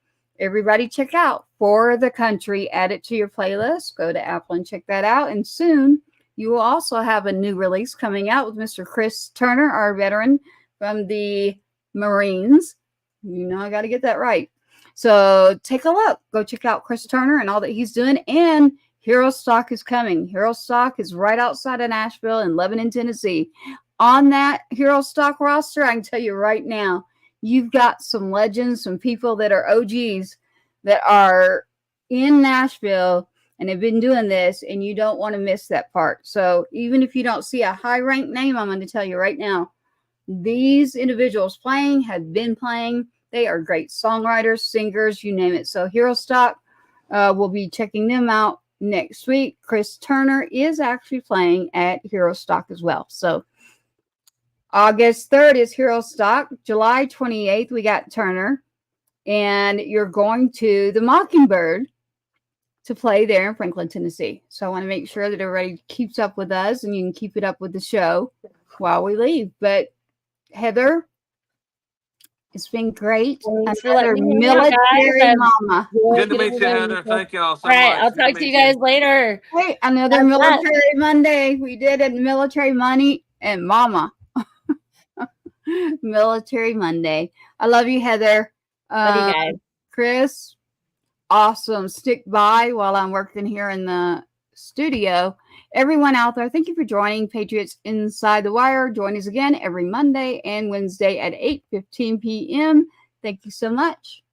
Everybody check out For the Country. Add it to your playlist. Go to Apple and check that out. And soon you will also have a new release coming out with Mr. Chris Turner, our veteran from the Marines. You know, I got to get that right. So take a look. Go check out Chris Turner and all that he's doing. And Hero Stock is coming. Hero Stock is right outside of Nashville in Lebanon, Tennessee. On that Hero Stock roster, I can tell you right now, you've got some legends, some people that are OGs that are in Nashville and have been doing this, and you don't want to miss that part. So even if you don't see a high-ranked name, I'm going to tell you right now, these individuals playing have been playing. They are great songwriters, singers, you name it. So Hero Stock, we'll be checking them out next week. Chris Turner is actually playing at Hero Stock as well. So August 3rd is Hero Stock. July 28th, we got Turner. And you're going to the Mockingbird to play there in Franklin, Tennessee. So I want to make sure that everybody keeps up with us and you can keep it up with the show while we leave. But Heather, it's been great. Thanks for Another letting me hang out, military guys. mama. Good to meet you, Heather. Thank y'all so All right, much. I'll Good to talk to meet you guys later. Hey, another That's military Monday. We did it. Military money and mama. Military Monday. I love you, Heather. Love you guys. Chris, awesome. Stick by while I'm working here in the studio. Everyone out there, thank you for joining Patriots Inside the Wire. Join us again every Monday and Wednesday at 8:15 p.m. Thank you so much.